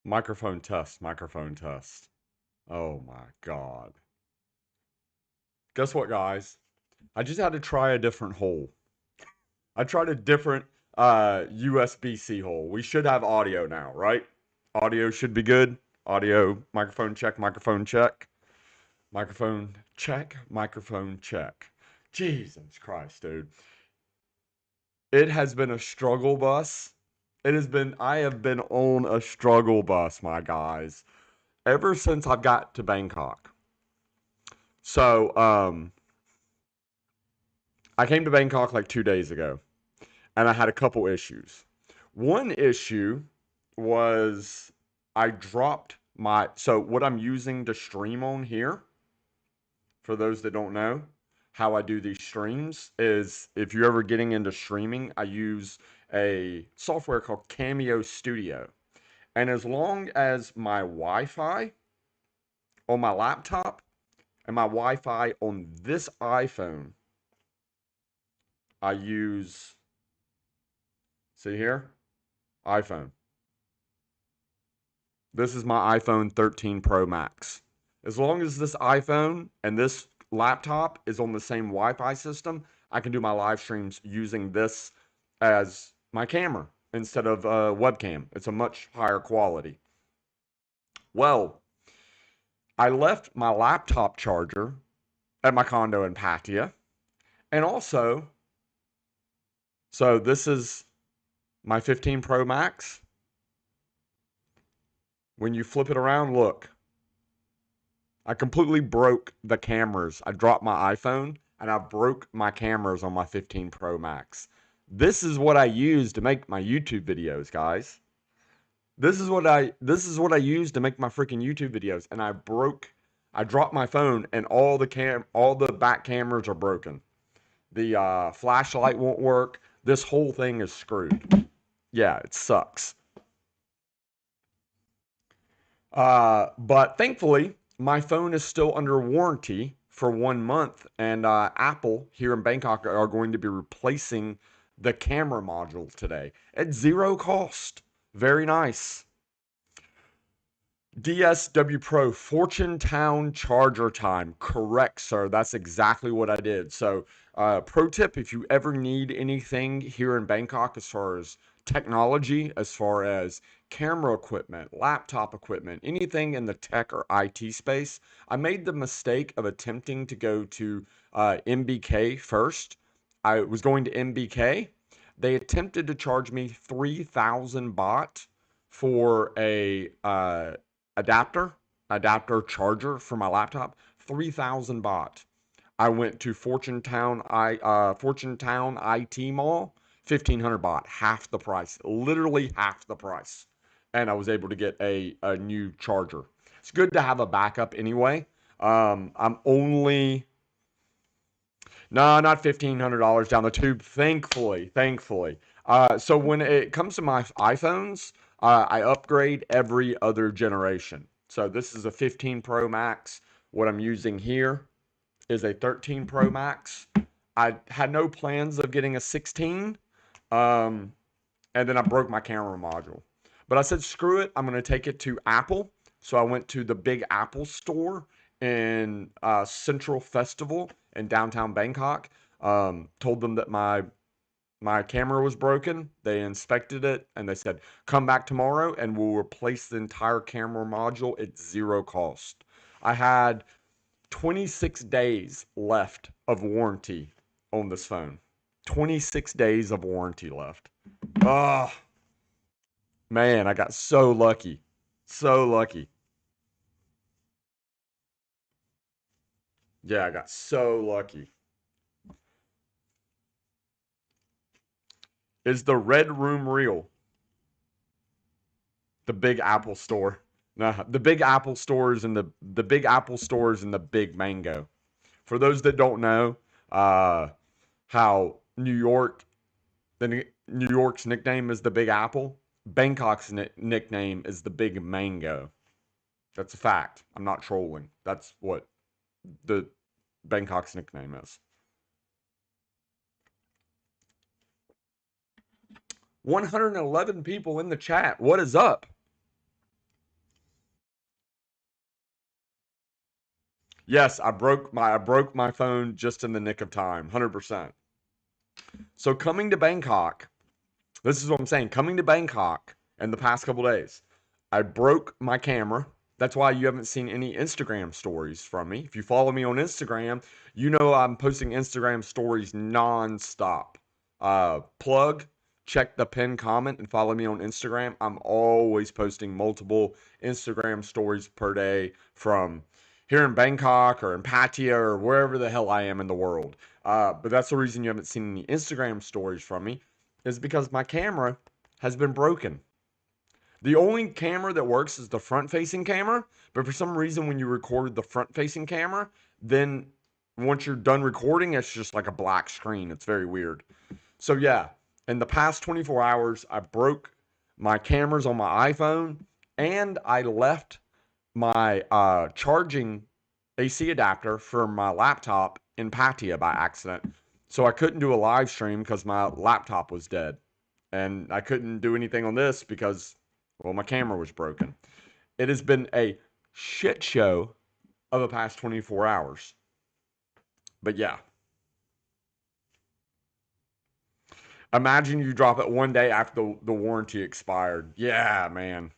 Microphone test, microphone test. Oh my God. Guess what, guys? I just had to try a different hole. I tried a different USB-C hole. We should have audio now, right? Audio should be good. Audio, microphone check, microphone check. Microphone check, microphone check. Jesus Christ, dude. It has been a struggle bus. I have been on a struggle bus, my guys, ever since I've got to Bangkok. So, I came to Bangkok like 2 days ago, and I had a couple issues. One issue was I dropped so what I'm using to stream on here, for those that don't know, how I do these streams is if you're ever getting into streaming, I use a software called Cameo Studio. And as long as my Wi-Fi on my laptop and my Wi-Fi on this iPhone, I use, see here, iPhone. This is my iPhone 13 Pro Max. As long as this iPhone and this laptop is on the same Wi-Fi system, I can do my live streams using this as my camera instead of a webcam. It's a much higher quality. Well, I left my laptop charger at my condo in Pattaya. And also, so this is my 15 Pro Max. When you flip it around, look. I completely broke the cameras. I dropped my iPhone and I broke my cameras on my 15 Pro Max. This is what I use to make my YouTube videos, guys. This is what I use to make my freaking YouTube videos, and I dropped my phone and all the back cameras are broken. The flashlight won't work. This whole thing is screwed. Yeah, it sucks. But thankfully, my phone is still under warranty for 1 month, and Apple here in Bangkok are going to be replacing the camera module today at zero cost. Very nice. DSW Pro, Fortune Town charger time. Correct, sir. That's exactly what I did. So, pro tip, if you ever need anything here in Bangkok as far as technology, as far as camera equipment, laptop equipment, anything in the tech or IT space, I made the mistake of attempting to go to MBK first. I was going to MBK. They attempted to charge me 3,000 baht for a adapter, adapter charger for my laptop, 3,000 baht. I went to Fortune Town IT Mall, 1,500 baht, half the price, literally half the price. And I was able to get a new charger. It's good to have a backup anyway. I'm only, no, not $1,500 down the tube, thankfully, thankfully. So when it comes to my iPhones, I upgrade every other generation. So this is a 15 Pro Max. What I'm using here is a 13 Pro Max. I had no plans of getting a 16, um, and then I broke my camera module. But I said, screw it, I'm going to take it to Apple. So I went to the big Apple store in Central Festival in downtown Bangkok. Told them that my camera was broken. They inspected it and they said, come back tomorrow and we'll replace the entire camera module at zero cost. I had 26 days left of warranty on this phone. 26 days of warranty left. Oh, man, I got so lucky. So lucky. Yeah, I got so lucky. Is the Red Room real? The Big Apple store. No, the Big Apple stores and the Big Apple stores and the Big Mango. For those that don't know, how New York's nickname is the Big Apple. Bangkok's nickname is the Big Mango. That's a fact. I'm not trolling. That's what the Bangkok's nickname is. 111 people in the chat. What is up? Yes, I broke my phone just in the nick of time, 100%. So coming to Bangkok, this is what I'm saying. Coming to Bangkok in the past couple days, I broke my camera. That's why you haven't seen any Instagram stories from me. If you follow me on Instagram, you know I'm posting Instagram stories nonstop. Plug, check the pinned comment and follow me on Instagram. I'm always posting multiple Instagram stories per day from here in Bangkok or in Pattaya or wherever the hell I am in the world. But that's the reason you haven't seen any Instagram stories from me is because my camera has been broken. The only camera that works is the front facing camera, but for some reason, when you record the front facing camera, then once you're done recording, it's just like a black screen. It's very weird. So, yeah, in the past 24 hours, I broke my cameras on my iPhone and I left my charging AC adapter for my laptop in Pattaya by accident. So I couldn't do a live stream because my laptop was dead. And I couldn't do anything on this because, well, my camera was broken. It has been a shit show of the past 24 hours. But yeah, imagine you drop it one day after the warranty expired. Yeah, man.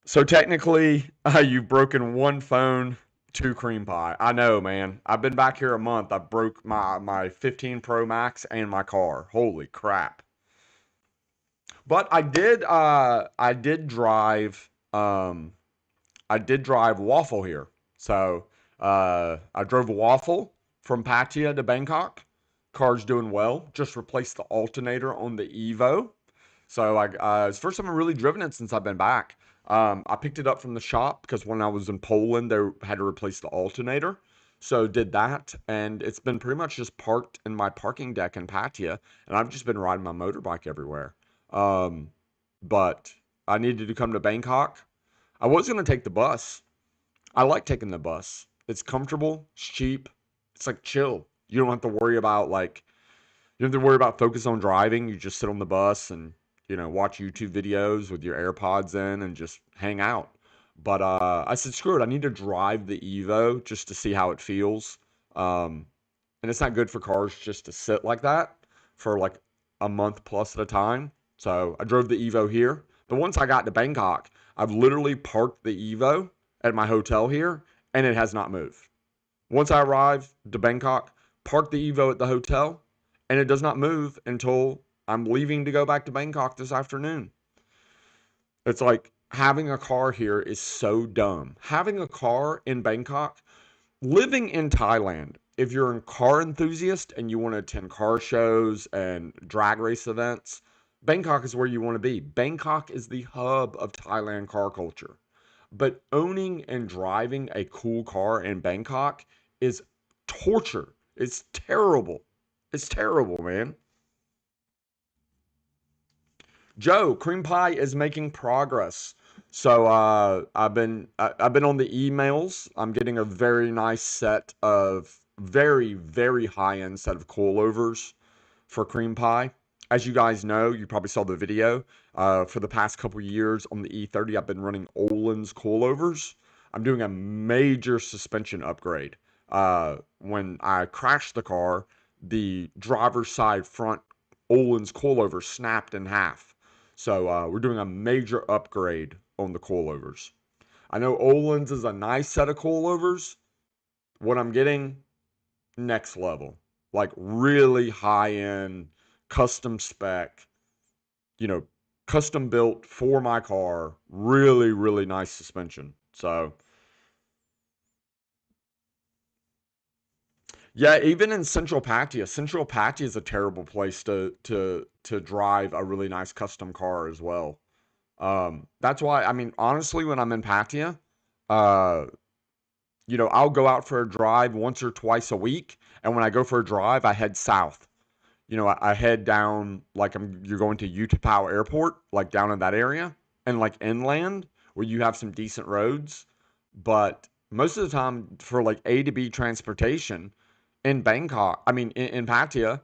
So technically, you've broken one phone, two cream pie. I know, man. I've been back here a month. I broke my 15 Pro Max and my car. Holy crap! But I did drive Waffle here. So I drove a Waffle from Pattaya to Bangkok. Car's doing well. Just replaced the alternator on the Evo. So it's the first time I've really driven it since I've been back. I picked it up from the shop because when I was in Poland, they had to replace the alternator. So did that, and it's been pretty much just parked in my parking deck in Pattaya, and I've just been riding my motorbike everywhere. Um, but I needed to come to Bangkok. I was gonna take the bus. I like taking the bus. It's comfortable, it's cheap, it's like chill. You don't have to worry about you don't have to worry about focus on driving. You just sit on the bus and, watch YouTube videos with your AirPods in and just hang out. But I said, screw it. I need to drive the Evo just to see how it feels. Um, and it's not good for cars just to sit like that for like a month plus at a time. So I drove the Evo here. But once I got to Bangkok, I've literally parked the Evo at my hotel here and it has not moved. Once I arrive to Bangkok, park the Evo at the hotel, and it does not move until I'm leaving to go back to Bangkok this afternoon. It's like having a car here is so dumb. Having a car in Bangkok, living in Thailand, if you're a car enthusiast and you want to attend car shows and drag race events, Bangkok is where you want to be. Bangkok is the hub of Thailand car culture. But owning and driving a cool car in Bangkok is torture. It's terrible. It's terrible, man. Joe, cream pie is making progress. So I've been on the emails. I'm getting a very nice set of very high end set of coilovers for cream pie. As you guys know, you probably saw the video. For the past couple years on the E30, I've been running Olin's coilovers. I'm doing a major suspension upgrade. When I crashed the car, the driver's side front Olin's coilover snapped in half. So we're doing a major upgrade on the coilovers. I know Olin's is a nice set of coilovers. What I'm getting, next level. Like really high end, custom spec, you know, custom built for my car. Really nice suspension. So yeah, even in Central Pattaya is a terrible place to drive a really nice custom car as well. That's why I mean honestly, when I'm in Pattaya, uh, I'll go out for a drive once or twice a week, and when I go for a drive, I head south. I head down like you're going to Utapao Airport, like down in that area, and like inland where you have some decent roads. But most of the time, for like A to B transportation in Bangkok, I mean in Pattaya,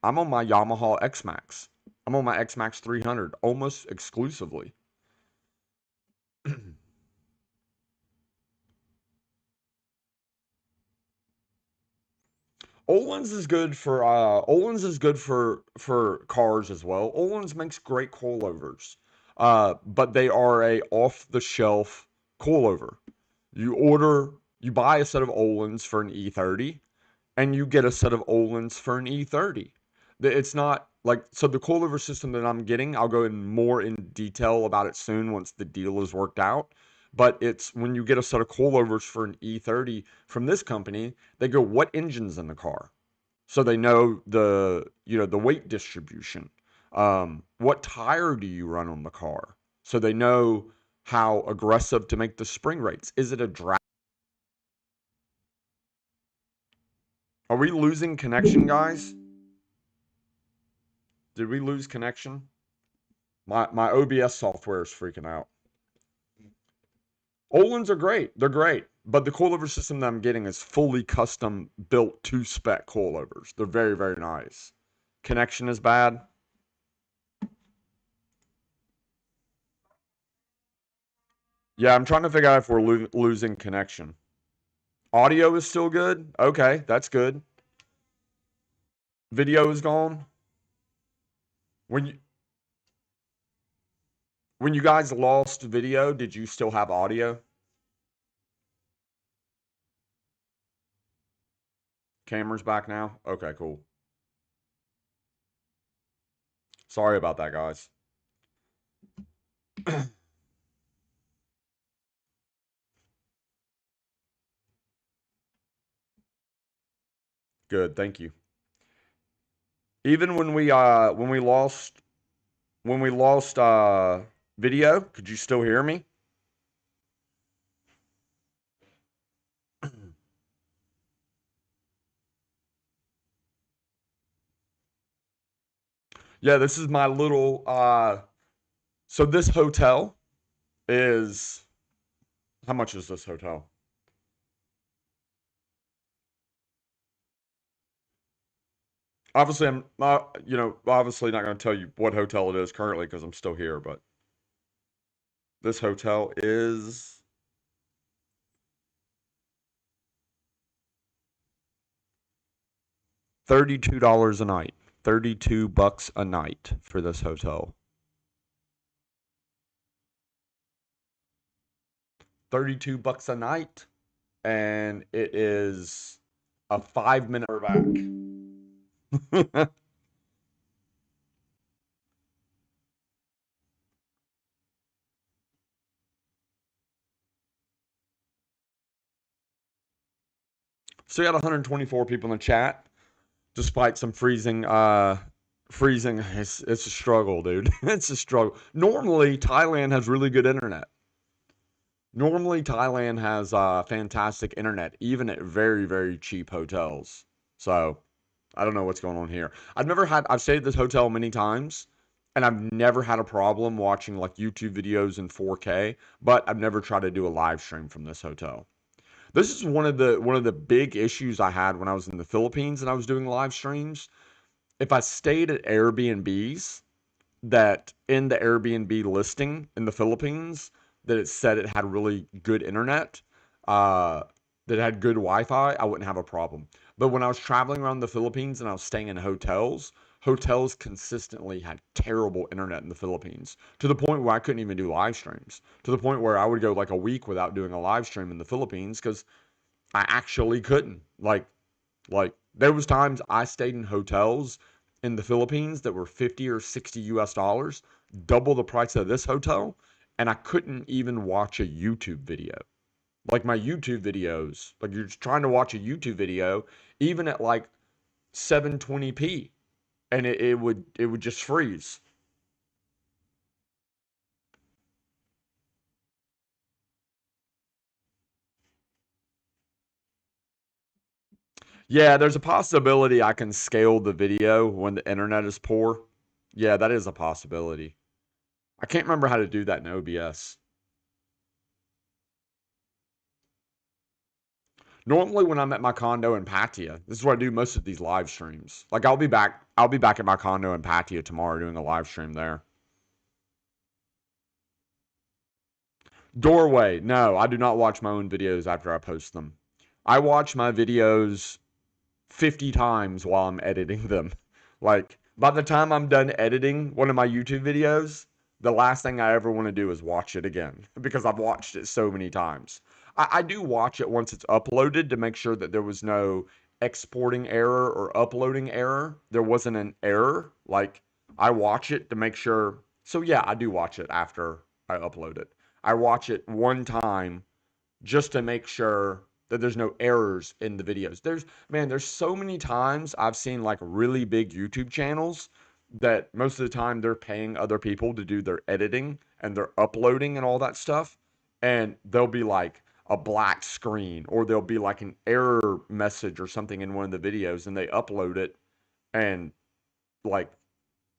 I'm on my Yamaha X Max. I'm on my X Max 300 almost exclusively. Olin's is good for cars as well. Olin's makes great coilovers. But they are a off the shelf coilover. You order you buy a set of Olin's for an E30 and you get a set of Olin's for an E30. It's not like so the coilover system that I'm getting, I'll go in more in detail about it soon once the deal is worked out. But it's when you get a set of coilovers for an E30 from this company, they go, what engine's in the car? So they know the weight distribution. What tire do you run on the car? So they know how aggressive to make the spring rates. Is it a drag? Are we losing connection, guys? Did we lose connection? My OBS software is freaking out. Olin's are great. They're great. But the coilover system that I'm getting is fully custom built to spec coilovers. They're very, very nice. Connection is bad. Yeah, I'm trying to figure out if we're losing connection. Audio is still good? Okay, that's good. Video is gone. When you when you guys lost video, did you still have audio? Camera's back now? Okay, cool. Sorry about that, guys. Good, thank you. Even when we lost video, could you still hear me? Yeah, this is my little so this hotel is how much is this hotel? Obviously I'm not, obviously not going to tell you what hotel it is currently because I'm still here, but this hotel is $32 a night. 32 bucks a night for this hotel. 32 bucks a night and it is a 5 minute back. So we had 124 people in the chat, despite some freezing. It's a struggle, dude. It's a struggle. Normally, Thailand has really good internet. Normally, Thailand has fantastic internet, even at very, very cheap hotels. So I don't know what's going on here. I've stayed at this hotel many times, and I've never had a problem watching like YouTube videos in 4K, but I've never tried to do a live stream from this hotel. This is one of the big issues I had when I was in the Philippines and I was doing live streams. If I stayed at Airbnbs that in the Airbnb listing in the Philippines that it said it had really good internet, uh, that had good Wi-Fi, I wouldn't have a problem. But when I was traveling around the Philippines and I was staying in hotels, hotels consistently had terrible internet in the Philippines to the point where I couldn't even do live streams. To the point where I would go like a week without doing a live stream in the Philippines because I actually couldn't. Like there was times I stayed in hotels in the Philippines that were 50 or 60 US dollars, double the price of this hotel, and I couldn't even watch a YouTube video. Like my YouTube videos, like you're just trying to watch a YouTube video even at like 720p and it would just freeze. Yeah, there's a possibility I can scale the video when the internet is poor. Yeah, that is a possibility. I can't remember how to do that in OBS. Normally when I'm at my condo in Pattaya, this is where I do most of these live streams. Like I'll be back at my condo in Pattaya tomorrow doing a live stream there. Doorway. No, I do not watch my own videos after I post them. I watch my videos 50 times while I'm editing them. Like, by the time I'm done editing one of my YouTube videos, the last thing I ever want to do is watch it again because I've watched it so many times. I do watch it once it's uploaded to make sure that there was no exporting error or uploading error. There wasn't an error. Like, I watch it to make sure. So, yeah, I do watch it after I upload it. I watch it one time just to make sure that there's no errors in the videos. There's so many times I've seen like really big YouTube channels that most of the time they're paying other people to do their editing and they're uploading and all that stuff. And there'll be like a black screen or there'll be like an error message or something in one of the videos and they upload it and like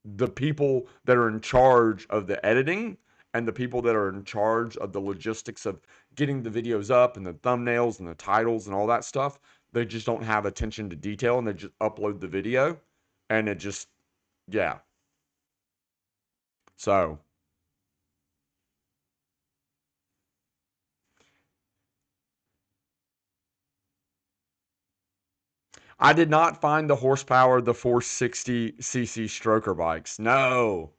the people that are in charge of the editing and the people that are in charge of the logistics of getting the videos up and the thumbnails and the titles and all that stuff, they just don't have attention to detail and they just upload the video and it just, yeah. So I did not find the horsepower of the 460cc stroker bikes. No.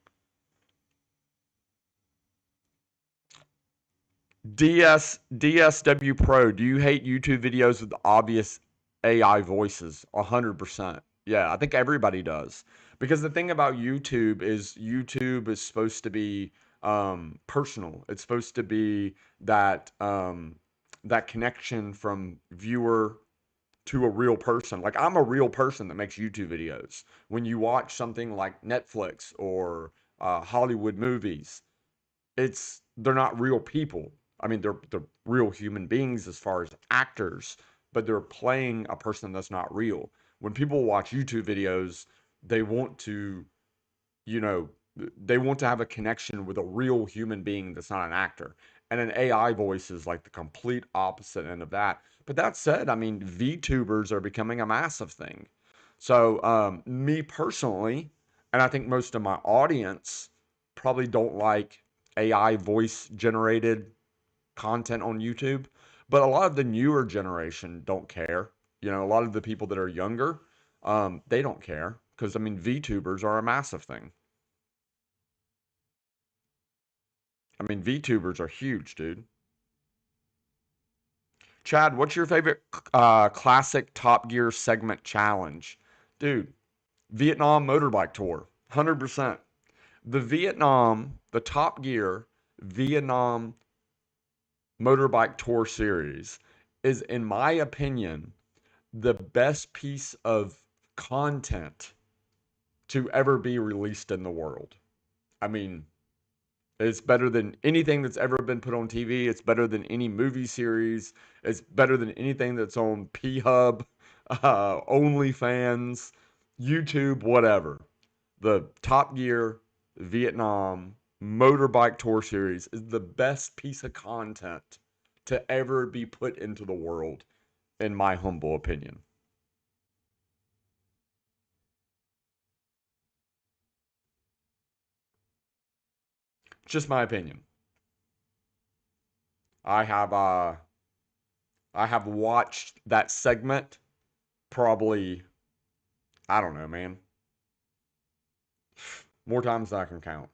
DSW Pro, do you hate YouTube videos with obvious AI voices? 100%. Yeah, I think everybody does. Because the thing about YouTube is supposed to be personal. It's supposed to be that connection from viewer to a real person. Like I'm a real person that makes YouTube videos. When you watch something like Netflix or Hollywood movies, they're not real people. I mean, they're real human beings as far as actors, but they're playing a person that's not real. When people watch YouTube videos, they want to, you know, they want to have a connection with a real human being that's not an actor. And an AI voice is like the complete opposite end of that. But that said, I mean, VTubers are becoming a massive thing. So, me personally, and I think most of my audience probably don't like AI voice generated content on YouTube, but a lot of the newer generation don't care. You know, a lot of the people that are younger, they don't care because I mean, VTubers are a massive thing. I mean, VTubers are huge, dude. Chad, what's your favorite classic Top Gear segment challenge? Dude, Vietnam motorbike tour, 100%. The Top Gear Vietnam motorbike tour series is, in my opinion, the best piece of content to ever be released in the world. I mean, it's better than anything that's ever been put on TV. It's better than any movie series. It's better than anything that's on P Hub, OnlyFans, YouTube, whatever. The Top Gear Vietnam Motorbike Tour Series is the best piece of content to ever be put into the world, in my humble opinion. Just my opinion. I have uh I have watched that segment probably, I don't know, man, more times than I can count.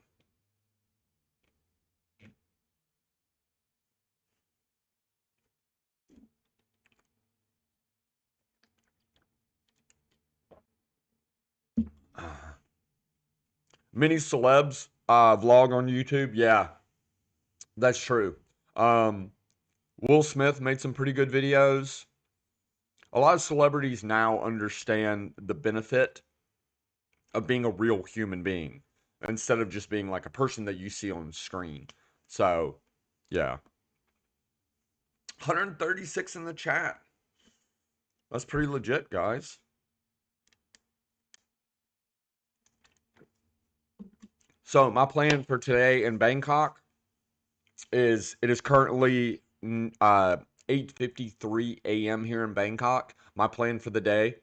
Many celebs vlog on YouTube. Yeah, that's true. Um, Will Smith made some pretty good videos. A lot of celebrities now understand the benefit of being a real human being instead of just being like a person that you see on screen. So, yeah. 136 in the chat. That's pretty legit, guys. So, my plan for today in Bangkok is it is currently 8:53 a.m. here in Bangkok. My plan for the day,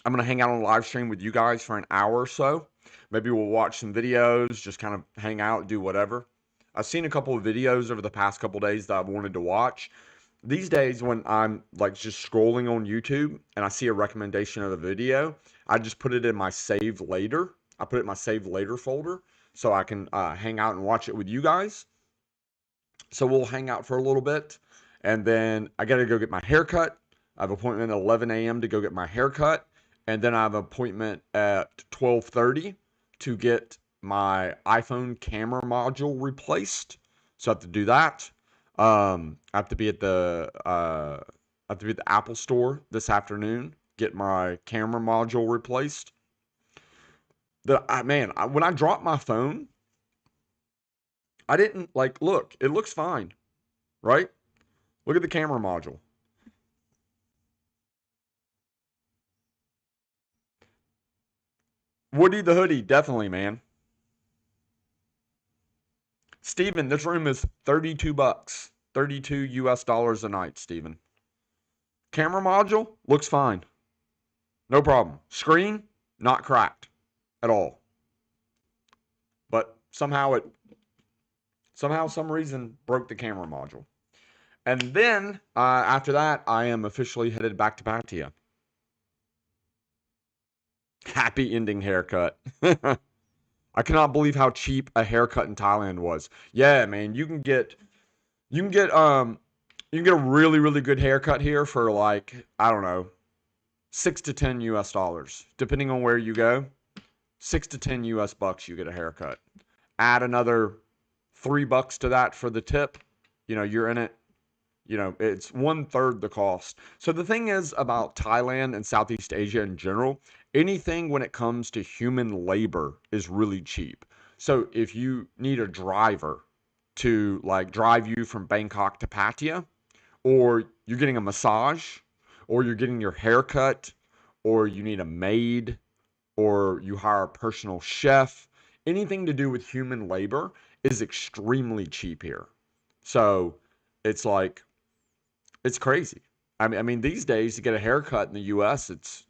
I'm gonna hang out on a live stream with you guys for an hour or so. Maybe we'll watch some videos, just kind of hang out, do whatever. I've seen a couple of videos over the past couple of days that I've wanted to watch. these days when I'm like just scrolling on YouTube and I see a recommendation of a video, I just put it in my save later. I put it in my save later folder so I can hang out and watch it with you guys. So we'll hang out for a little bit, and then I got to go get my hair cut. I have an appointment at 11 a.m. to go get my hair cut, and then I have an appointment at 12:30 to get my iPhone camera module replaced. So I have to do that. I have to be at the Apple store this afternoon, get my camera module replaced. When I dropped my phone, I didn't like look. It looks fine, right? Look at the camera module. Woody the Hoodie, definitely, man. Steven, this room is 32 bucks. 32 US dollars a night, Steven. Camera module looks fine. No problem. Screen not cracked at all. But somehow some reason broke the camera module. And then after that, I am officially headed back to Pattaya. Happy ending haircut. I cannot believe how cheap a haircut in Thailand was. Yeah, man, you can get you can get a really really good haircut here for like I don't know 6 to 10 US dollars depending on where you go. 6 to 10 US bucks you get a haircut. Add another $3 to that for the tip. You're in it. It's one third the cost. So the thing is about Thailand and Southeast Asia in general, anything when it comes to human labor is really cheap. So if you need a driver to like drive you from Bangkok to Pattaya, or you're getting a massage, or you're getting your hair cut, or you need a maid, or you hire a personal chef, anything to do with human labor is extremely cheap here. So it's like it's crazy. I mean, these days to get a haircut in the U.S., it's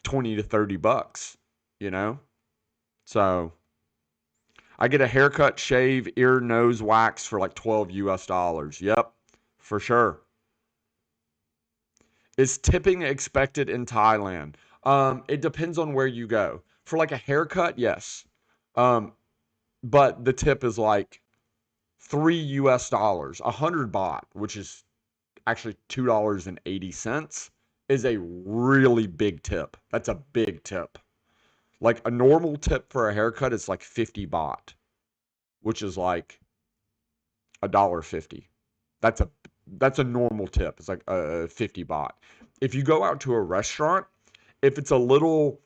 20 to 30 bucks. You know, so I get a haircut, shave, ear, nose wax for like 12 US dollars. Yep, for sure. Is tipping expected in Thailand? It depends on where you go. For like a haircut, yes. Um, but the tip is like 3 US dollars, 100 baht, which is actually $2.80, is a really big tip. That's a big tip. Like a normal tip for a haircut is like 50 baht, which is like $1.50. That's a that's a normal tip. It's like 50 baht. If you go out to a restaurant, if it's a little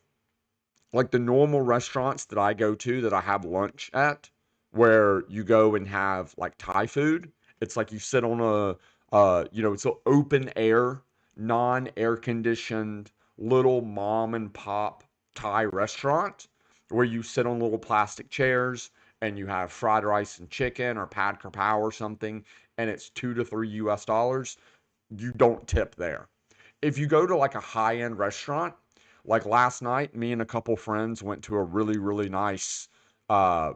like the normal restaurants that I go to that I have lunch at, where you go and have like Thai food, it's like you sit on it's an open air, non-air conditioned little mom and pop Thai restaurant where you sit on little plastic chairs and you have fried rice and chicken or pad krapao or something, and it's 2 to 3 US dollars. You don't tip there. If you go to like a high-end restaurant, like last night, me and a couple friends went to a really, really nice uh,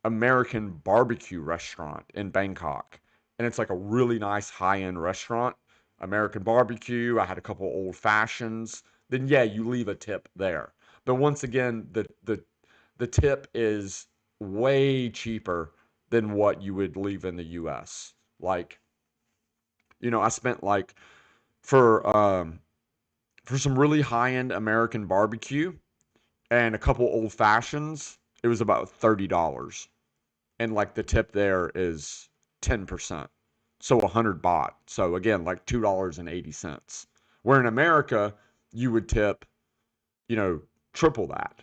American barbecue restaurant in Bangkok. And it's like a really nice high-end restaurant. American barbecue. I had a couple old fashions. Then yeah, you leave a tip there. But once again, the tip is way cheaper than what you would leave in the US. Like, I spent like for for some really high-end American barbecue and a couple old fashions, it was about $30. And like the tip there is 10%. So 100 baht. So again, like $2.80. Where in America, you would tip, you know, triple that.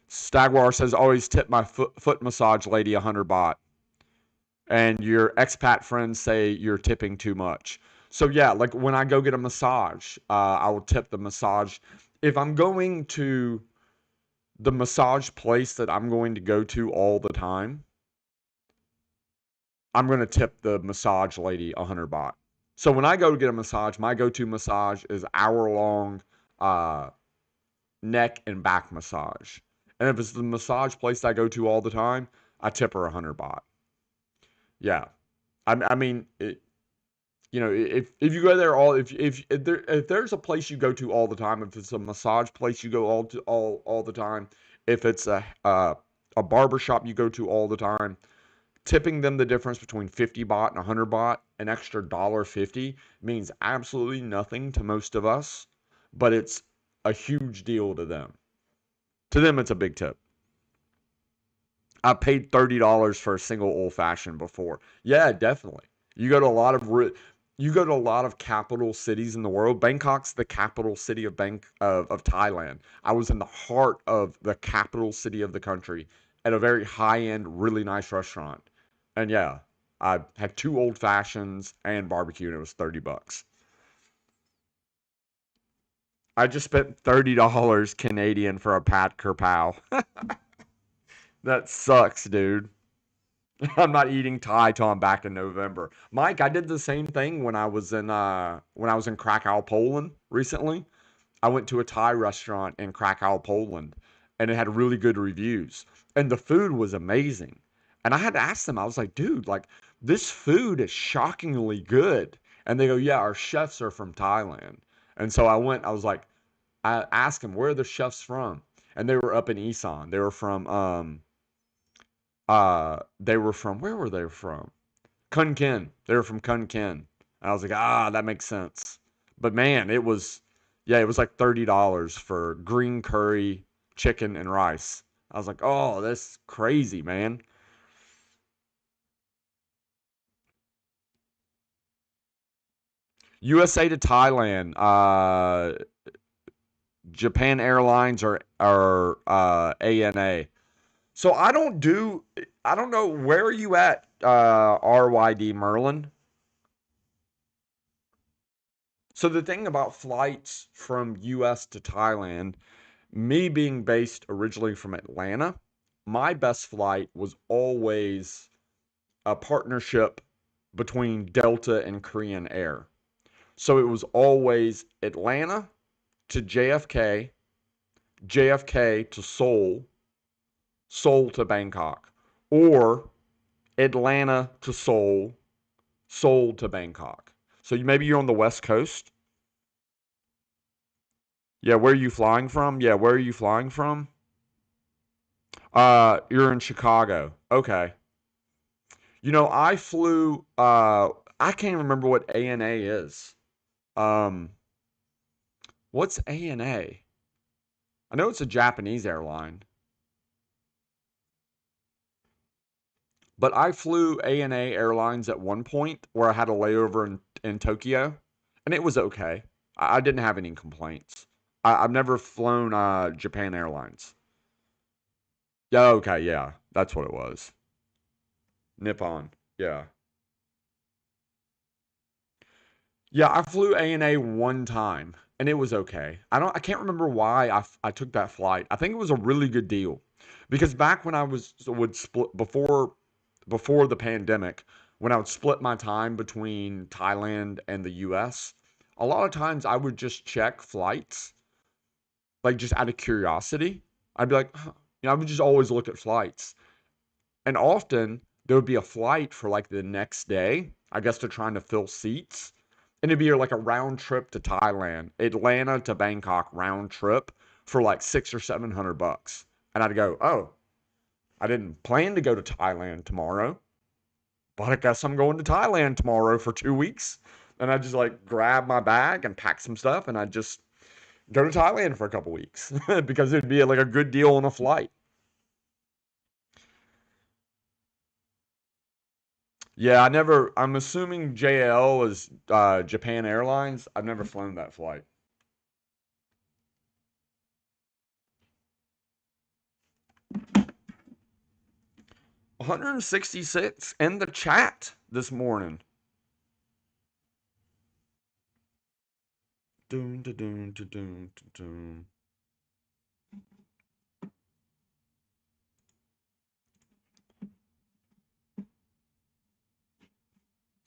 Stagwar says, always tip my foot massage lady 100 baht. And your expat friends say you're tipping too much. So yeah, like when I go get a massage, I will tip the massage. If I'm going to the massage place that I'm going to go to all the time, I'm going to tip the massage lady 100 baht. So when I go to get a massage, my go-to massage is hour long uh, neck and back massage. And if it's the massage place I go to all the time, I tip her 100 baht. Yeah. I mean, if you go there all if there's a place you go to all the time, if it's a massage place you go all the time, if it's a barber shop you go to all the time, tipping them the difference between 50 baht and 100 baht, an extra $1.50 means absolutely nothing to most of us, but it's a huge deal to them. To them, it's a big tip. I paid $30 for a single old fashioned before. Yeah, definitely. You go to a lot of you go to a lot of capital cities in the world. Bangkok's the capital city of Thailand. I was in the heart of the capital city of the country at a very high end, really nice restaurant. And yeah, I had two old fashions and barbecue, and it was $30. I just spent $30 Canadian for a Pat Kerpow. That sucks, dude. I'm not eating Thai till I'm back in November. Mike, I did the same thing when I was in Krakow, Poland recently. I went to a Thai restaurant in Krakow, Poland, and it had really good reviews. And the food was amazing. And I had to ask them, I was like, dude, like this food is shockingly good. And they go, yeah, our chefs are from Thailand. And so I was like, I asked them, where are the chefs from? And they were up in Isan. They were from where were they from? Kunkin. They were from Kunkin. I was like, ah, that makes sense. But man, it was like $30 for green curry, chicken, and rice. I was like, oh, that's crazy, man. USA to Thailand, Japan Airlines or ANA. So I don't know where are you at, RYD Merlin. So the thing about flights from US to Thailand, me being based originally from Atlanta, my best flight was always a partnership between Delta and Korean Air. So it was always Atlanta to JFK, JFK to Seoul, Seoul to Bangkok, or Atlanta to Seoul, Seoul to Bangkok. So maybe you're on the West Coast. Yeah, where are you flying from? Yeah, where are you flying from? You're in Chicago. Okay. You know, I can't remember what ANA is. Um, what's ANA? I know it's a Japanese airline, but I flew ANA Airlines at one point where I had a layover in Tokyo, and it was okay. I didn't have any complaints. I've never flown Japan Airlines. Yeah, okay, yeah, that's what it was. Nippon. Yeah. Yeah, I flew ANA one time and it was okay. I can't remember why I took that flight. I think it was a really good deal. Because back when I was would split before the pandemic, when I would split my time between Thailand and the US, a lot of times I would just check flights, like just out of curiosity. I'd be like, huh. I would just always look at flights. And often there would be a flight for like the next day, I guess they're trying to fill seats. And it'd be like a round trip to Thailand, Atlanta to Bangkok round trip for like 600 or 700 bucks. And I'd go, oh, I didn't plan to go to Thailand tomorrow, but I guess I'm going to Thailand tomorrow for 2 weeks. And I just like grab my bag and pack some stuff and I just go to Thailand for a couple weeks because it'd be like a good deal on a flight. Yeah, I'm assuming JL is Japan Airlines. I've never flown that flight. 166 in the chat this morning. Doom, da, doom, da, doom, da, doom.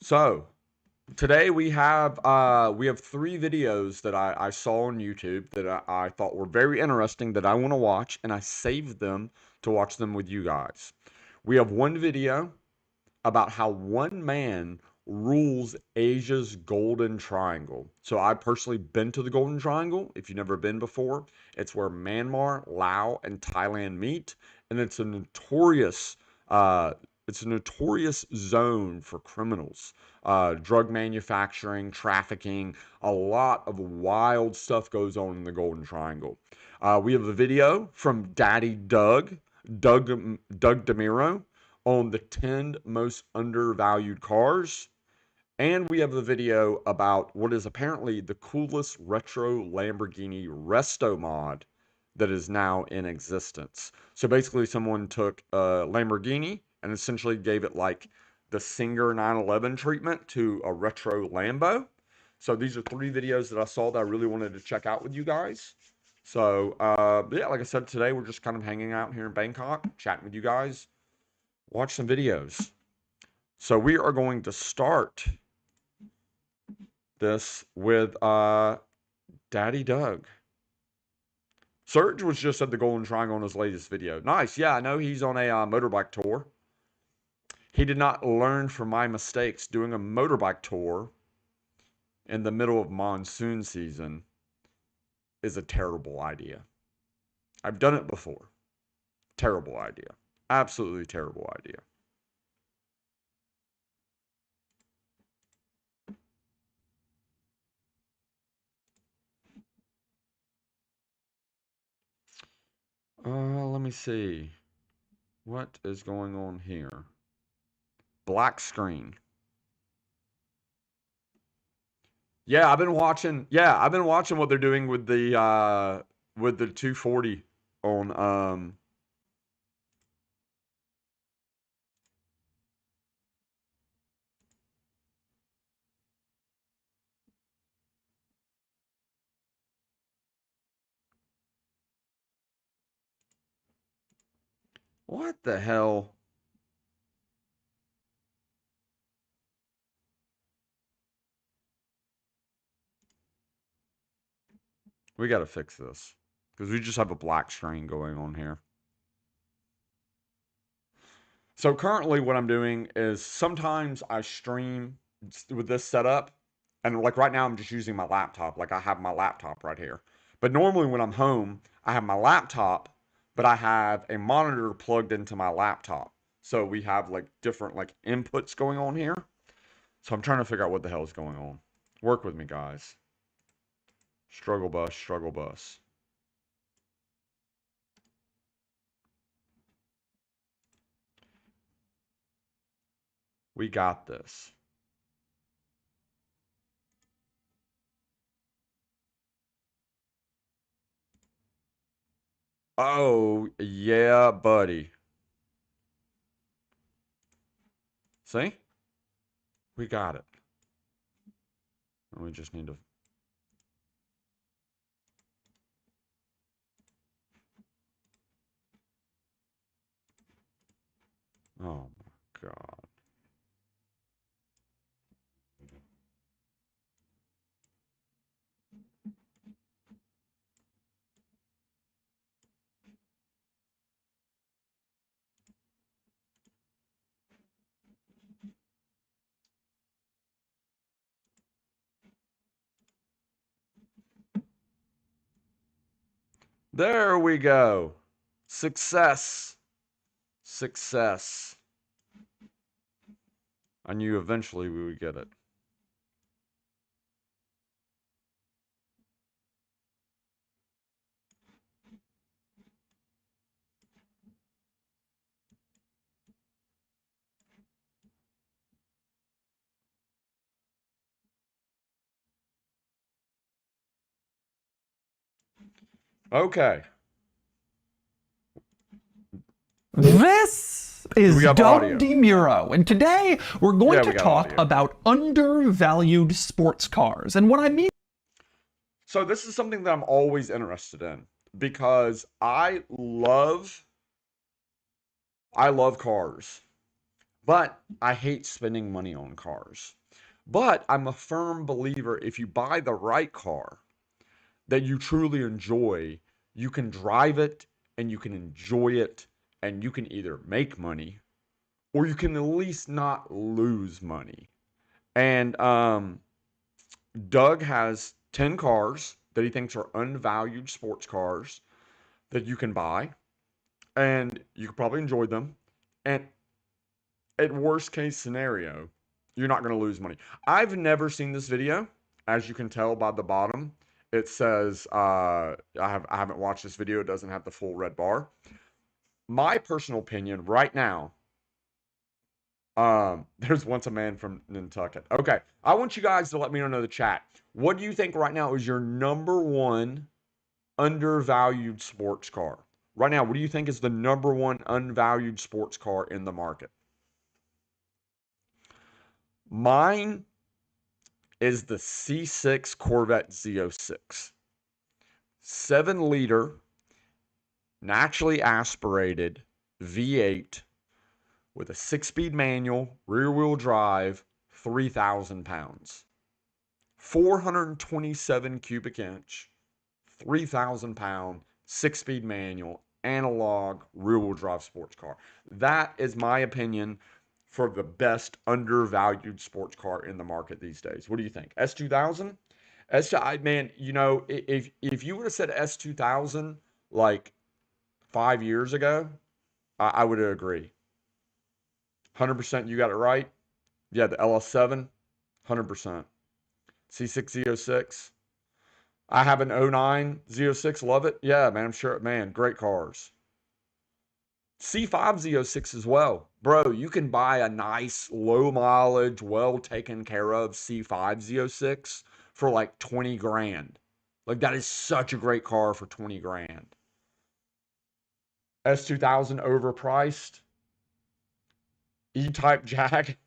So, Today we have three videos that I saw on YouTube that I thought were very interesting that I want to watch, and I saved them to watch them with you guys. We have one video about how one man rules Asia's Golden Triangle. So I've personally been to the Golden Triangle. If you've never been before, it's where Myanmar, Laos, and Thailand meet, and uh, it's a notorious zone for criminals, drug manufacturing, trafficking. A lot of wild stuff goes on in the Golden Triangle. We have a video from Daddy Doug DeMiro, on the 10 most undervalued cars. And we have a video about what is apparently the coolest retro Lamborghini resto mod that is now in existence. So basically, someone took a Lamborghini and essentially gave it like the Singer 911 treatment to a retro Lambo. So these are three videos that I saw that I really wanted to check out with you guys. So yeah, like I said, today we're just kind of hanging out here in Bangkok, chatting with you guys, watch some videos. So we are going to start this with Daddy Doug. Serge was just at the Golden Triangle in his latest video. Nice. Yeah, I know he's on a motorbike tour. He did not learn from my mistakes. Doing a motorbike tour in the middle of monsoon season is a terrible idea. I've done it before. Terrible idea. Absolutely terrible idea. Let me see. What is going on here? Black screen. Yeah, I've been watching. Yeah, I've been watching what they're doing with the 240 on what the hell? We got to fix this because we just have a black screen going on here. So currently what I'm doing is sometimes I stream with this setup, and like right now I'm just using my laptop. Like I have my laptop right here. But normally when I'm home, I have my laptop, but I have a monitor plugged into my laptop. So we have like different like inputs going on here. So I'm trying to figure out what the hell is going on. Work with me, guys. Struggle bus, struggle bus. We got this. Oh, yeah, buddy. See? We got it. We just need to. Oh my God. There we go. Success. Success. I knew eventually we would get it. Okay. This is We have Doug audio. DeMuro, and today we're going Yeah, to we got talk audio. about undervalued sports cars. And what I mean. So this is something that I'm always interested in because I love cars, but I hate spending money on cars. But I'm a firm believer if you buy the right car that you truly enjoy, you can drive it and you can enjoy it and you can either make money or you can at least not lose money. And Doug has 10 cars that he thinks are unvalued sports cars that you can buy and you could probably enjoy them. And at worst case scenario, you're not going to lose money. I've never seen this video. As you can tell by the bottom, it says I haven't watched this video. It doesn't have the full red bar. My personal opinion right now, there's once a man from Nantucket. Okay, I want you guys to let me know in the chat. What do you think right now is your number one undervalued sports car? Right now, what do you think is the number one unvalued sports car in the market? Mine is the C6 Corvette Z06. 7-liter, naturally aspirated V8 with a 6-speed manual, rear wheel drive, 3,000 pounds. 427 cubic inch, 3,000 pound, 6-speed manual, analog, rear wheel drive sports car. That is my opinion for the best undervalued sports car in the market these days. What do you think? S2000? Man, you know, if you would have said S2000 like 5 years ago, I would agree. 100% you got it right. Yeah, the LS7, 100%. C6 Z06. I have an '09 Z06, love it. Yeah, man, I'm sure. Man, great cars. C5 Z06 as well. Bro, you can buy a nice, low mileage, well taken care of C5 Z06 for like 20 grand. Like, that is such a great car for 20 grand. S2000 overpriced. E-Type Jag.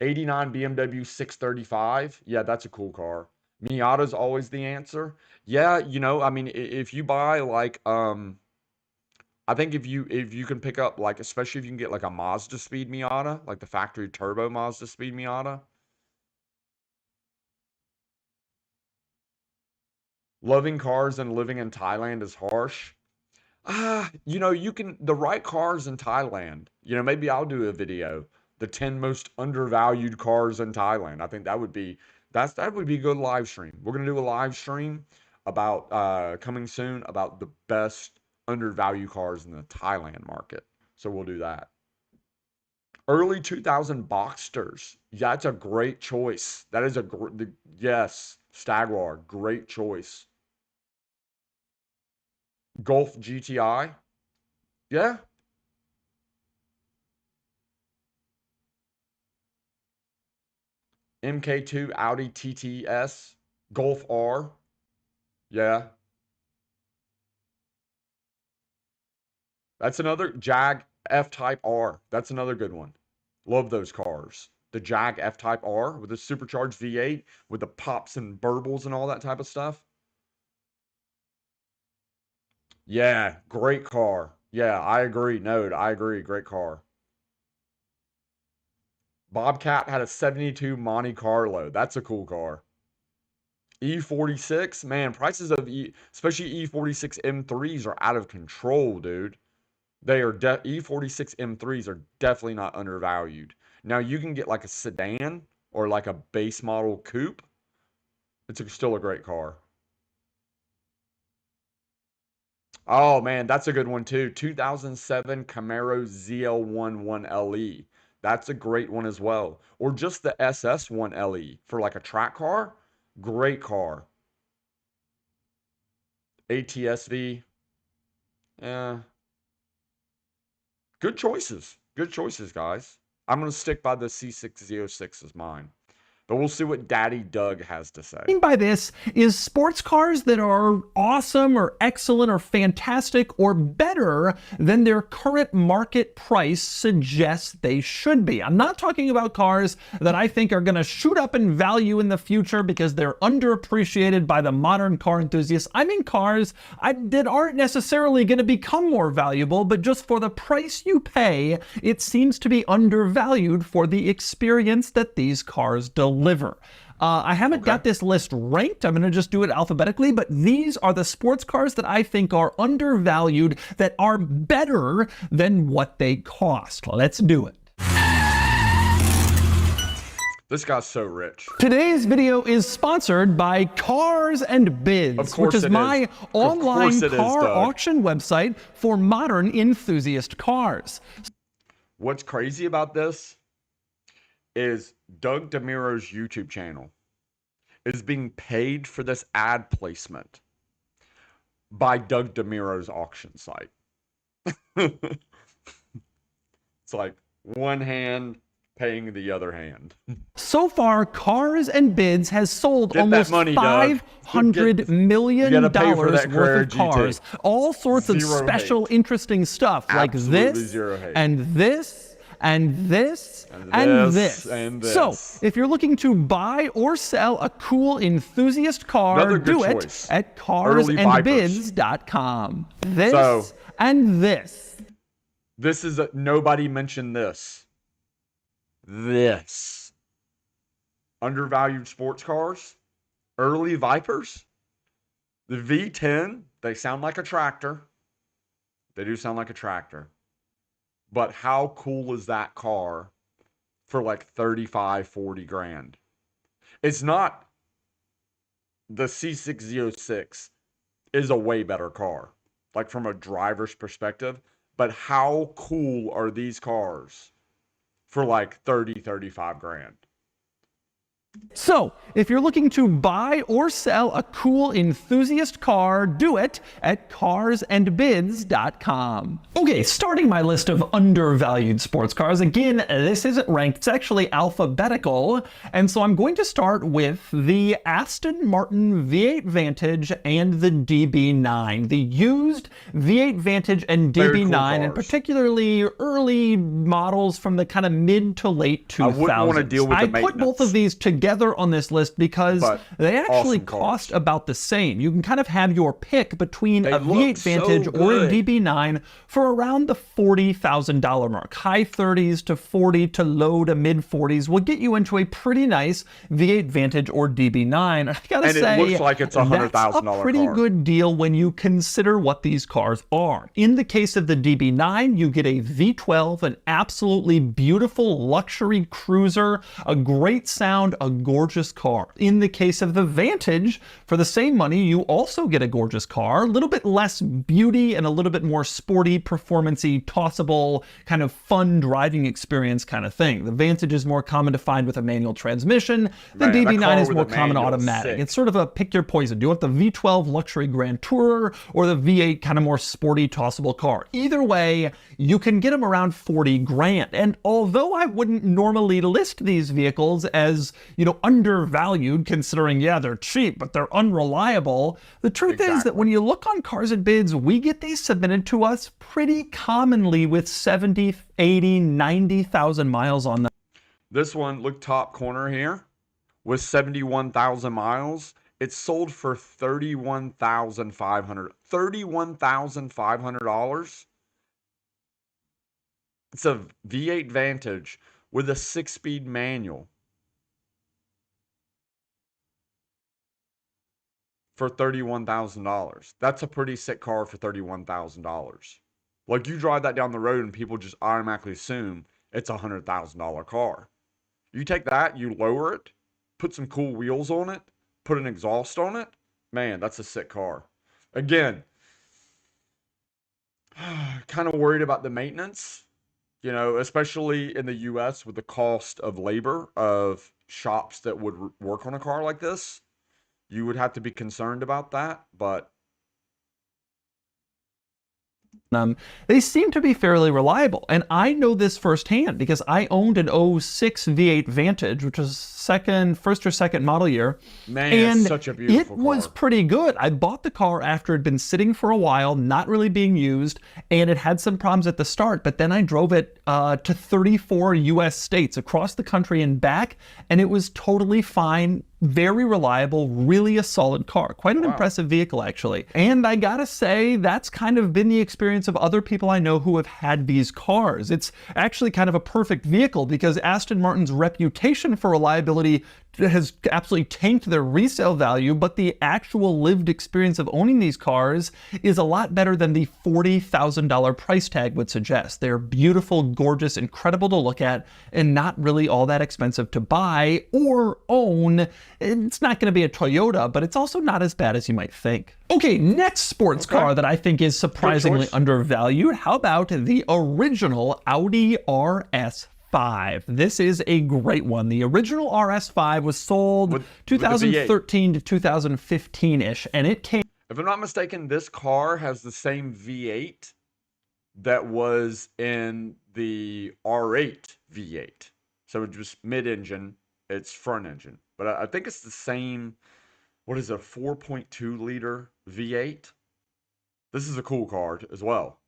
89 BMW 635. Yeah, that's a cool car. Miata's always the answer. Yeah, you know, I mean, if you buy like I think if you can pick up like especially if you can get like a Mazda Speed Miata, like the factory turbo Mazda Speed Miata. Loving cars and living in Thailand is harsh. You know, you can the right cars in Thailand. You know, maybe I'll do a video, the 10 most undervalued cars in Thailand. I think that would be a good live stream. We're gonna do a live stream about coming soon about the best undervalued cars in the Thailand market. So we'll do that. Early 2000 Boxsters. Yeah, that's a great choice. That is a great, yes, Stagwar, great choice. Golf GTI. Yeah. MK2 Audi TTS. Golf R. Yeah. That's another Jag F-Type R. That's another good one. Love those cars. The Jag F-Type R with the supercharged V8 with the pops and burbles and all that type of stuff. Yeah, great car. Yeah, I agree. No, I agree. Great car. Bobcat had a 72 Monte Carlo. That's a cool car. E46, man, prices of especially E46 M3s are out of control, dude. They are E46 M3s are definitely not undervalued. Now you can get like a sedan or like a base model coupe. Still a great car. Oh man, that's a good one too. 2007 Camaro ZL11LE. That's a great one as well. Or just the SS1LE for like a track car. Great car. ATSV. Yeah. Good choices. Good choices, guys. I'm going to stick by the C606 as mine. But we'll see what Daddy Doug has to say. By this is sports cars that are awesome or excellent or fantastic or better than their current market price suggests they should be. I'm not talking about cars that I think are going to shoot up in value in the future because they're underappreciated by the modern car enthusiasts. I mean cars that aren't necessarily going to become more valuable, but just for the price you pay, it seems to be undervalued for the experience that these cars deliver. I haven't got this list ranked. I'm going to just do it alphabetically, but these are the sports cars that I think are undervalued, that are better than what they cost. Let's do it. This guy's so rich. Today's video is sponsored by Cars and Bids, which is my online car auction website for modern enthusiast cars. What's crazy about this is Doug DeMuro's YouTube channel is being paid for this ad placement by Doug DeMuro's auction site. It's like one hand paying the other hand. So far, Cars and Bids has sold almost $500 million worth of cars. All sorts of special, interesting stuff like this and this and this and this. So, if you're looking to buy or sell a cool enthusiast car, do it at carsandbids.com. This and this. This is nobody mentioned this. This. Undervalued sports cars. Early Vipers. The V10, they sound like a tractor. They do sound like a tractor. But how cool is that car for like 35, 40 grand? It's not. The C606 is a way better car, like from a driver's perspective. But how cool are these cars for like 30, 35 grand? So, if you're looking to buy or sell a cool enthusiast car, do it at carsandbids.com. Okay, starting my list of undervalued sports cars. Again, this isn't ranked, it's actually alphabetical. And so I'm going to start with the Aston Martin V8 Vantage and the DB9. The used V8 Vantage and DB9, and particularly early models from the kind of mid to late 2000s. I wouldn't want to deal with the maintenance. I put both of these together on this list because they actually cost about the same. You can kind of have your pick between a V8 Vantage or a DB9 for around the $40,000 mark. High 30s to 40 to low to mid 40s will get you into a pretty nice V8 Vantage or DB9. I gotta say, it looks like it's $100,000 that's a pretty good deal when you consider what these cars are. In the case of the DB9, you get a V12, an absolutely beautiful luxury cruiser, a great sound, a gorgeous car. In the case of the Vantage, for the same money, you also get a gorgeous car, a little bit less beauty and a little bit more sporty, performance-y, tossable, kind of fun driving experience kind of thing. The Vantage is more common to find with a manual transmission. The DB9 is more common automatic. It's sort of a pick your poison. Do you want the V12 luxury Grand Tourer or the V8 kind of more sporty, tossable car? Either way, you can get them around 40 grand. And although I wouldn't normally list these vehicles as, you know, undervalued, considering, yeah, they're cheap, but they're unreliable. The truth is that when you look on Cars and Bids, we get these submitted to us pretty commonly with 70, 80, 90,000 miles on them. This one, look top corner here, with 71,000 miles. It's sold for $31,500. $31,500. It's a V8 Vantage with a 6-speed manual. For $31,000. That's a pretty sick car for $31,000. Like, you drive that down the road and people just automatically assume it's a $100,000 car. You take that, you lower it, put some cool wheels on it, put an exhaust on it, man, that's a sick car. Again, kind of worried about the maintenance, you know, especially in the US with the cost of labor of shops that would work on a car like this. You would have to be concerned about that, but them, they seem to be fairly reliable. And I know this firsthand because I owned an '06 V8 Vantage, which was first or second model year. Man, and it's such a beautiful it was car. pretty good. I bought the car after it had been sitting for a while, not really being used, and it had some problems at the start, but then I drove it to 34 US states across the country and back, and it was totally fine. Very reliable, really a solid car. Quite an impressive vehicle, actually. And I gotta say, that's kind of been the experience of other people I know who have had these cars. It's actually kind of a perfect vehicle because Aston Martin's reputation for reliability has absolutely tanked their resale value, but the actual lived experience of owning these cars is a lot better than the $40,000 price tag would suggest. They're beautiful, gorgeous, incredible to look at, and not really all that expensive to buy or own. It's not going to be a Toyota, but it's also not as bad as you might think. Okay, next sports car that I think is surprisingly undervalued. How about the original Audi RS5? This is a great one. The original RS5 was sold 2013 to 2015-ish, and it came... If I'm not mistaken, this car has the same V8 that was in the R8 V8. So it's just mid-engine, it's front engine. But I think it's the same, what is it, 4.2 liter V8? This is a cool car as well.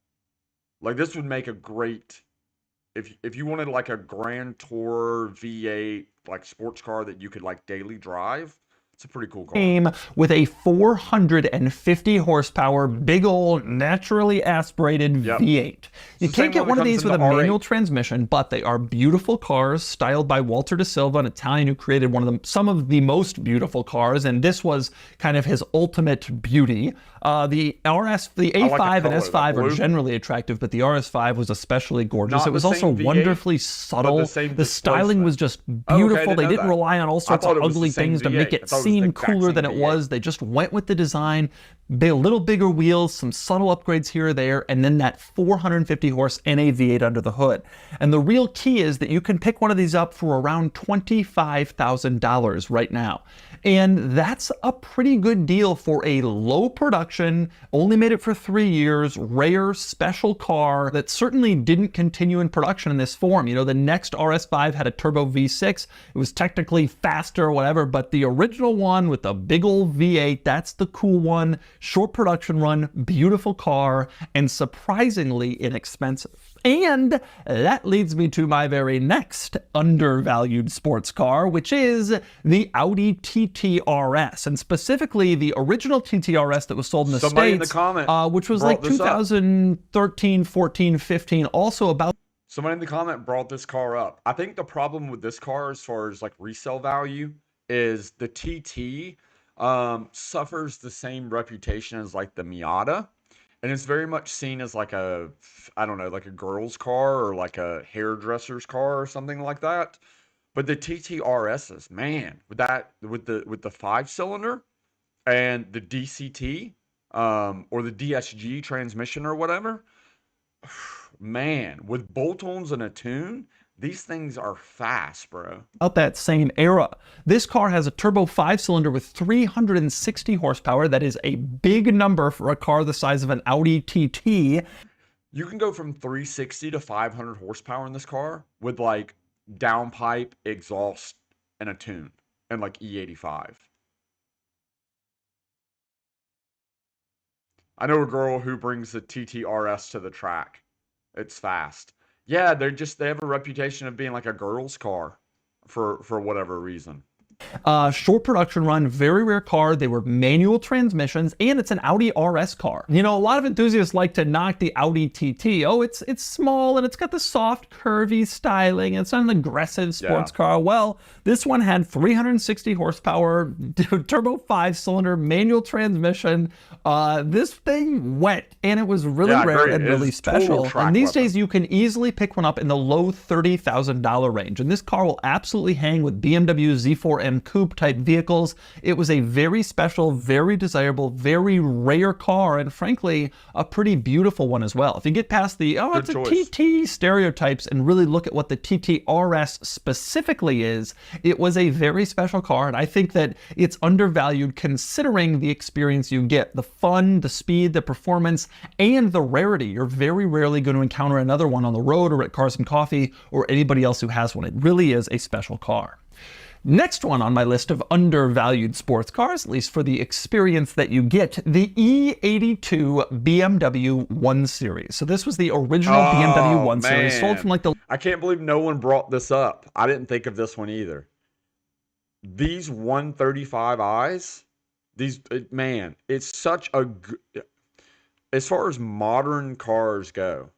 Like, this would make a great... If you wanted like a Grand Tourer V8 like sports car that you could like daily drive, it's a pretty cool car. Came with a 450 horsepower, big old naturally aspirated V8. You can't get one of these with a manual transmission, but they are beautiful cars styled by Walter de Silva, an Italian who created some of the most beautiful cars, and this was kind of his ultimate beauty. The A5 and S5 are generally attractive, but the RS5 was especially gorgeous. It was also wonderfully subtle. The styling was just beautiful. They didn't rely on all sorts of ugly things to make it seem cooler than it was. They just went with the design, a little bigger wheels, some subtle upgrades here or there, and then that 450 horse NA V8 under the hood. And the real key is that you can pick one of these up for around $25,000 right now. And that's a pretty good deal for a low production, only made it for 3 years, rare, special car that certainly didn't continue in production in this form. You know, the next RS5 had a turbo V6. It was technically faster or whatever, but the original one with the big old V8, that's the cool one. Short production run, beautiful car, and surprisingly inexpensive. And that leads me to my very next undervalued sports car, which is the Audi TT RS, and specifically the original TT RS that was sold in the States, which was like 2013, 14, 15, also about... Somebody in the comment brought this car up. I think the problem with this car as far as like resale value is the TT suffers the same reputation as like the Miata. And it's very much seen as like a, I don't know, like a girl's car or like a hairdresser's car or something like that. But the TTRSs, man, with the 5-cylinder and the DCT or the DSG transmission or whatever, man, with bolt-ons and a tune, these things are fast, bro. About that same era. This car has a turbo 5-cylinder with 360 horsepower. That is a big number for a car the size of an Audi TT. You can go from 360 to 500 horsepower in this car with like downpipe, exhaust, and a tune, and like E85. I know a girl who brings the TTRS to the track. It's fast. Yeah, they have a reputation of being like a girl's car for whatever reason. Short production run, very rare car. They were manual transmissions, and it's an Audi RS car. You know, a lot of enthusiasts like to knock the Audi TT. Oh, it's small and it's got the soft, curvy styling. It's not an aggressive sports car. Well, this one had 360 horsepower, turbo 5-cylinder, manual transmission. This thing went, and it was really rare and really special. And these days, you can easily pick one up in the low $30,000 range. And this car will absolutely hang with BMW Z4 and coupe type vehicles. It was a very special, very desirable, very rare car, and frankly, a pretty beautiful one as well. If you get past the, oh, it's a TT stereotypes and really look at what the TT-RS specifically is, it was a very special car, and I think that it's undervalued considering the experience you get. The fun, the speed, the performance, and the rarity. You're very rarely going to encounter another one on the road or at Cars and Coffee or anybody else who has one. It really is a special car. Next one on my list of undervalued sports cars, at least for the experience that you get, the E82 BMW 1 Series. So this was the original BMW 1 Series, sold from like the... I can't believe no one brought this up. I didn't think of this one either. These 135i's, man, it's such a good... As far as modern cars go,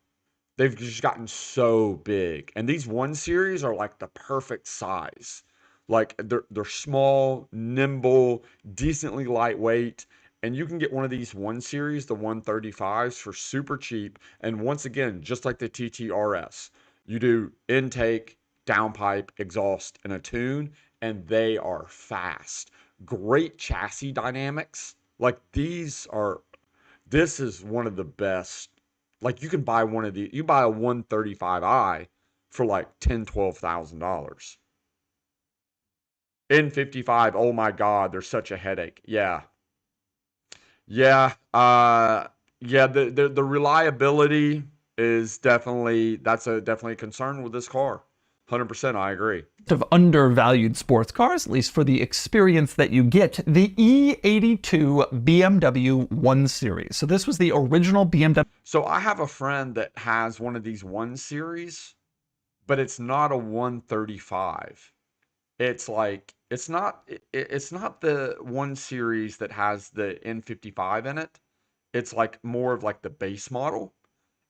they've just gotten so big. And these 1 Series are like the perfect size. Like they're small, nimble, decently lightweight, and you can get one of these 1 Series, the 135s, for super cheap. And once again, just like the TT-RS, you do intake, downpipe, exhaust, and a tune, and they are fast. Great chassis dynamics. Like this is one of the best. Like you can buy one of these, you buy a 135i for like $10,000, $12,000. N55, oh my God, they're such a headache. Yeah. Yeah. The reliability is definitely a concern with this car. 100%, I agree. Of undervalued sports cars, at least for the experience that you get, the E82 BMW 1 Series. So this was the original BMW. So I have a friend that has one of these 1 Series, but it's not a 135. It's like, it's not the 1 Series that has the N55 in it. It's like more of like the base model.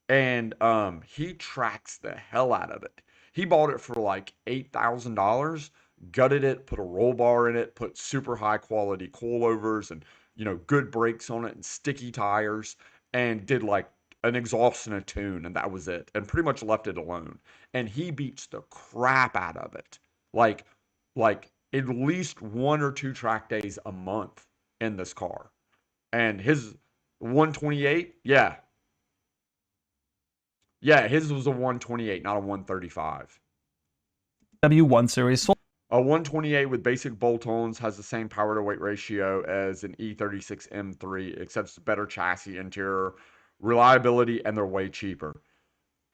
And he tracks the hell out of it. He bought it for like $8,000, gutted it, put a roll bar in it, put super high quality coilovers and, good brakes on it and sticky tires, and did like an exhaust and a tune, and that was it. And pretty much left it alone. And he beats the crap out of it. Like at least 1 or 2 track days a month in this car. And his 128, yeah, his was a 128, not a 135. W1 Series. A 128 with basic bolt-ons has the same power to weight ratio as an E36 M3, except it's better chassis, interior, reliability, and they're way cheaper.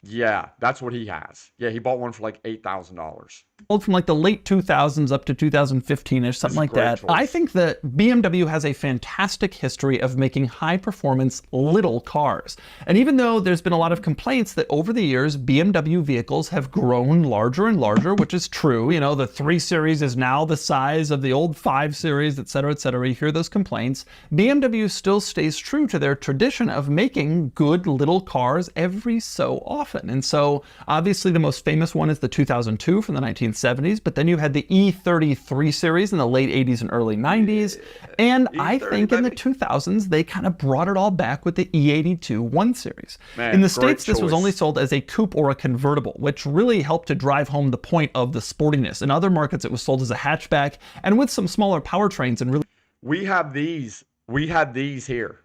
Yeah, that's what he has. Yeah, he bought one for like $8,000. From like the late 2000s up to 2015-ish, something like that. I think that BMW has a fantastic history of making high-performance little cars. And even though there's been a lot of complaints that over the years, BMW vehicles have grown larger and larger, which is true. The 3 Series is now the size of the old 5 Series, et cetera, et cetera. You hear those complaints. BMW still stays true to their tradition of making good little cars every so often. And so, obviously, the most famous one is the 2002 from the 1970s, but then you had the E33 series in the late 80s and early 90s, and I think in the 2000s, they kind of brought it all back with the E82 1 Series. In the States, this was only sold as a coupe or a convertible, which really helped to drive home the point of the sportiness. In other markets, it was sold as a hatchback, and with some smaller powertrains and really... We had these here.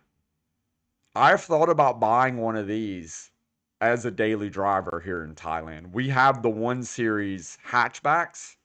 I've thought about buying one of these as a daily driver here in Thailand. We have the 1 Series hatchbacks.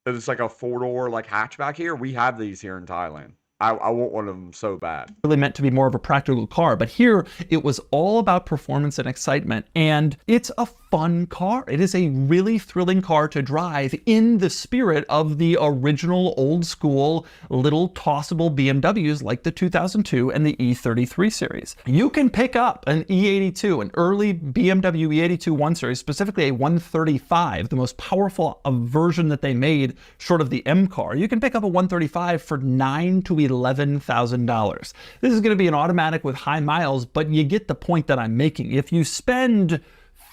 It's like a 4-door like hatchback here. We have these here in Thailand. I want one of them so bad. Really meant to be more of a practical car, but here it was all about performance and excitement, and it's a fun car. It is a really thrilling car to drive in the spirit of the original old school little tossable BMWs like the 2002 and the E33 series. You can pick up an E82, an early BMW E82 1 Series, specifically a 135, the most powerful version that they made short of the M car. You can pick up a 135 for $9,000 to $11,000. This is going to be an automatic with high miles, but you get the point that I'm making. If you spend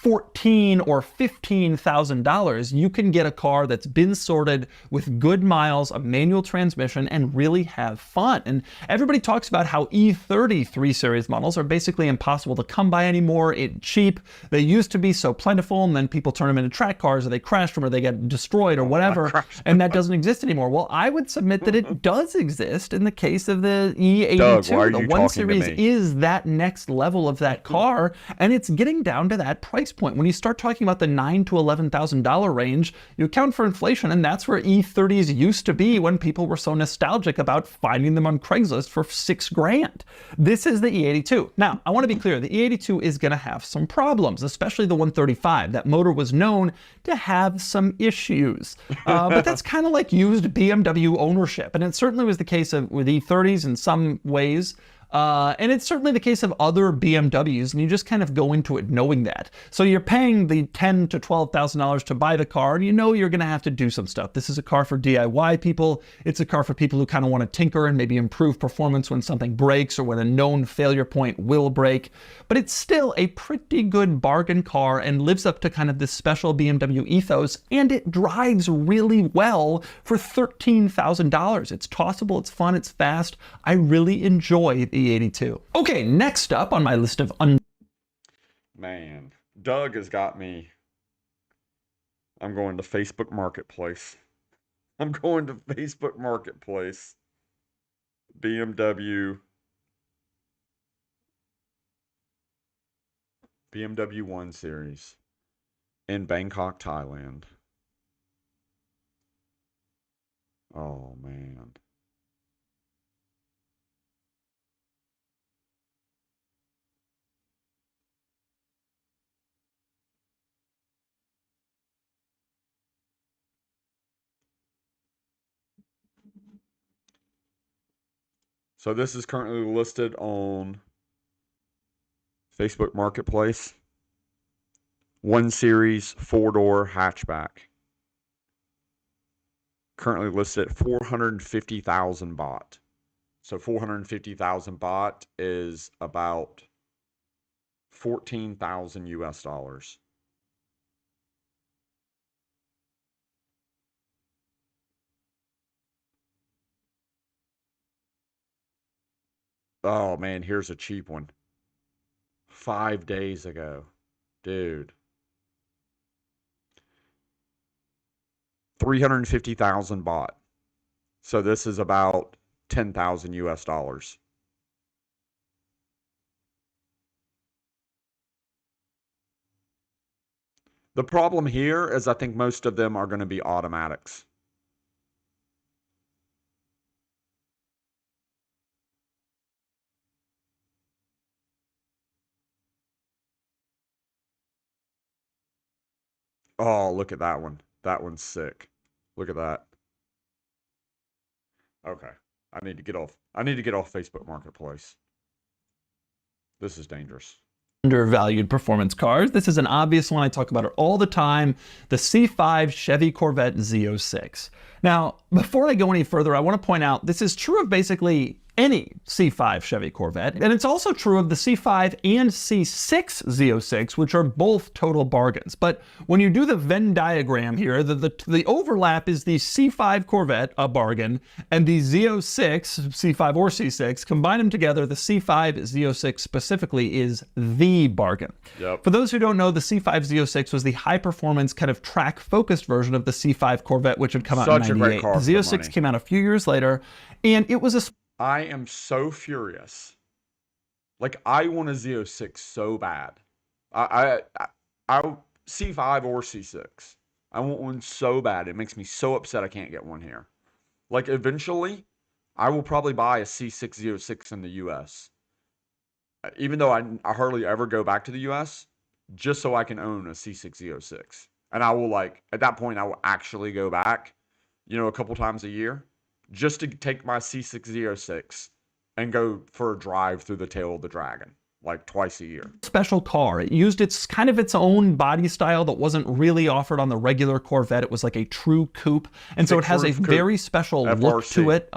$14,000 or $15,000, you can get a car that's been sorted with good miles, a manual transmission, and really have fun. And everybody talks about how E30 3 Series models are basically impossible to come by anymore. It's cheap. They used to be so plentiful, and then people turn them into track cars, or they crash them, or they get destroyed, or whatever, and that doesn't exist anymore. Well, I would submit that it does exist in the case of the E82. Doug, why are you the 1 talking to Series me? is that next level of that car, and it's getting down to that price point. When you start talking about the $9,000 to $11,000 range, you account for inflation, and that's where E30s used to be when people were so nostalgic about finding them on Craigslist for $6,000. This is the E82. Now, I want to be clear, the E82 is going to have some problems, especially the 135. That motor was known to have some issues, but that's kind of like used BMW ownership, and it certainly was the case with E30s in some ways. And it's certainly the case of other BMWs, and you just kind of go into it knowing that. So you're paying the $10,000 to $12,000 to buy the car, and you know you're going to have to do some stuff. This is a car for DIY people. It's a car for people who kind of want to tinker and maybe improve performance when something breaks or when a known failure point will break. But it's still a pretty good bargain car and lives up to kind of this special BMW ethos, and it drives really well for $13,000. It's tossable, it's fun, it's fast. I really enjoy the E82. Okay, next up on my list of Man, Doug has got me. I'm going to Facebook Marketplace. I'm going to Facebook Marketplace. BMW 1 Series in Bangkok, Thailand. Oh, man. So this is currently listed on Facebook Marketplace. 1 Series 4-door hatchback. Currently listed at 450,000 baht. So 450,000 baht is about 14,000 US dollars. Oh man, here's a cheap one. 5 days ago. Dude. 350,000 baht. So this is about 10,000 US dollars. The problem here is I think most of them are going to be automatics. Oh, look at that one. That one's sick. Look at that. Okay. I need to get off Facebook Marketplace. This is dangerous. Undervalued performance cars. This is an obvious one. I talk about it all the time. The C5 Chevy Corvette Z06. Now, before I go any further, I want to point out this is true of basically any C5 Chevy Corvette, and it's also true of the C5 and C6 Z06, which are both total bargains. But when you do the Venn diagram here, the overlap is the C5 Corvette, a bargain, and the Z06, C5 or C6, combine them together, the C5 Z06 specifically is the bargain. Yep. For those who don't know, the C5 Z06 was the high-performance, kind of track-focused version of the C5 Corvette, which had come out in Such a great '98. car The for Z06 money. came out a few years later, and it was a I am so furious. Like I want a Z06 so bad. I C5 or C6. I want one so bad. It makes me so upset I can't get one here. Like eventually, I will probably buy a C6 Z06 in the US. Even though I hardly ever go back to the US, just so I can own a C6 Z06. And I will at that point I will actually go back, a couple times a year, just to take my C6 Z06 and go for a drive through the tail of the dragon, like twice a year. special car. It used its own body style that wasn't really offered on the regular Corvette. It was like a true coupe, and so it has a very special look to it,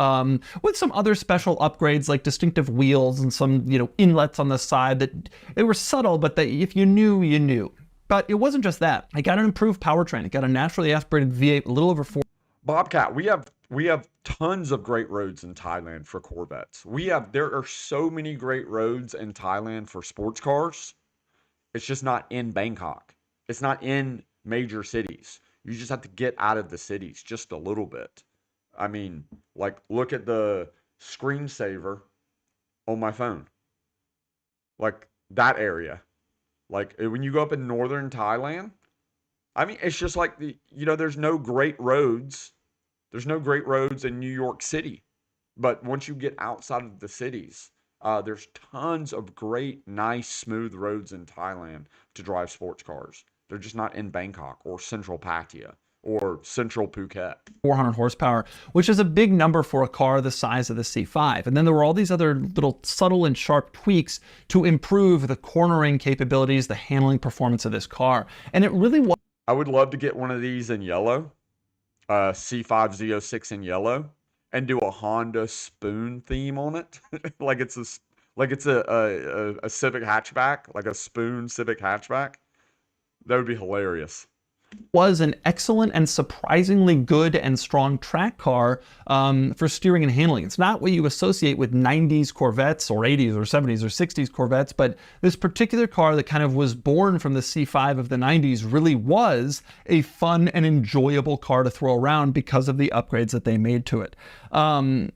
with some other special upgrades like distinctive wheels and some inlets on the side that they were subtle, but if you knew, you knew. But it wasn't just that. I got an improved powertrain. It got a naturally aspirated V8, a little over 4. Bobcat, we have tons of great roads in Thailand for Corvettes. There are so many great roads in Thailand for sports cars. It's just not in Bangkok. It's not in major cities. You just have to get out of the cities just a little bit. I mean, like, look at the screensaver on my phone. Like, that area. Like, when you go up in northern Thailand, I mean, it's just like there's no great roads. There's no great roads in New York City. But once you get outside of the cities, there's tons of great, nice, smooth roads in Thailand to drive sports cars. They're just not in Bangkok or Central Pattaya or Central Phuket. 400 horsepower, which is a big number for a car the size of the C5. And then there were all these other little subtle and sharp tweaks to improve the cornering capabilities, the handling performance of this car. And it really was. I would love to get one of these in yellow, C5 Z06 in yellow, and do a Honda Spoon theme on it, like it's a Civic hatchback, like a Spoon Civic hatchback. That would be hilarious. Was an excellent and surprisingly good and strong track car for steering and handling. It's not what you associate with 90s Corvettes or 80s or 70s or 60s Corvettes, but this particular car that kind of was born from the C5 of the 90s really was a fun and enjoyable car to throw around because of the upgrades that they made to it.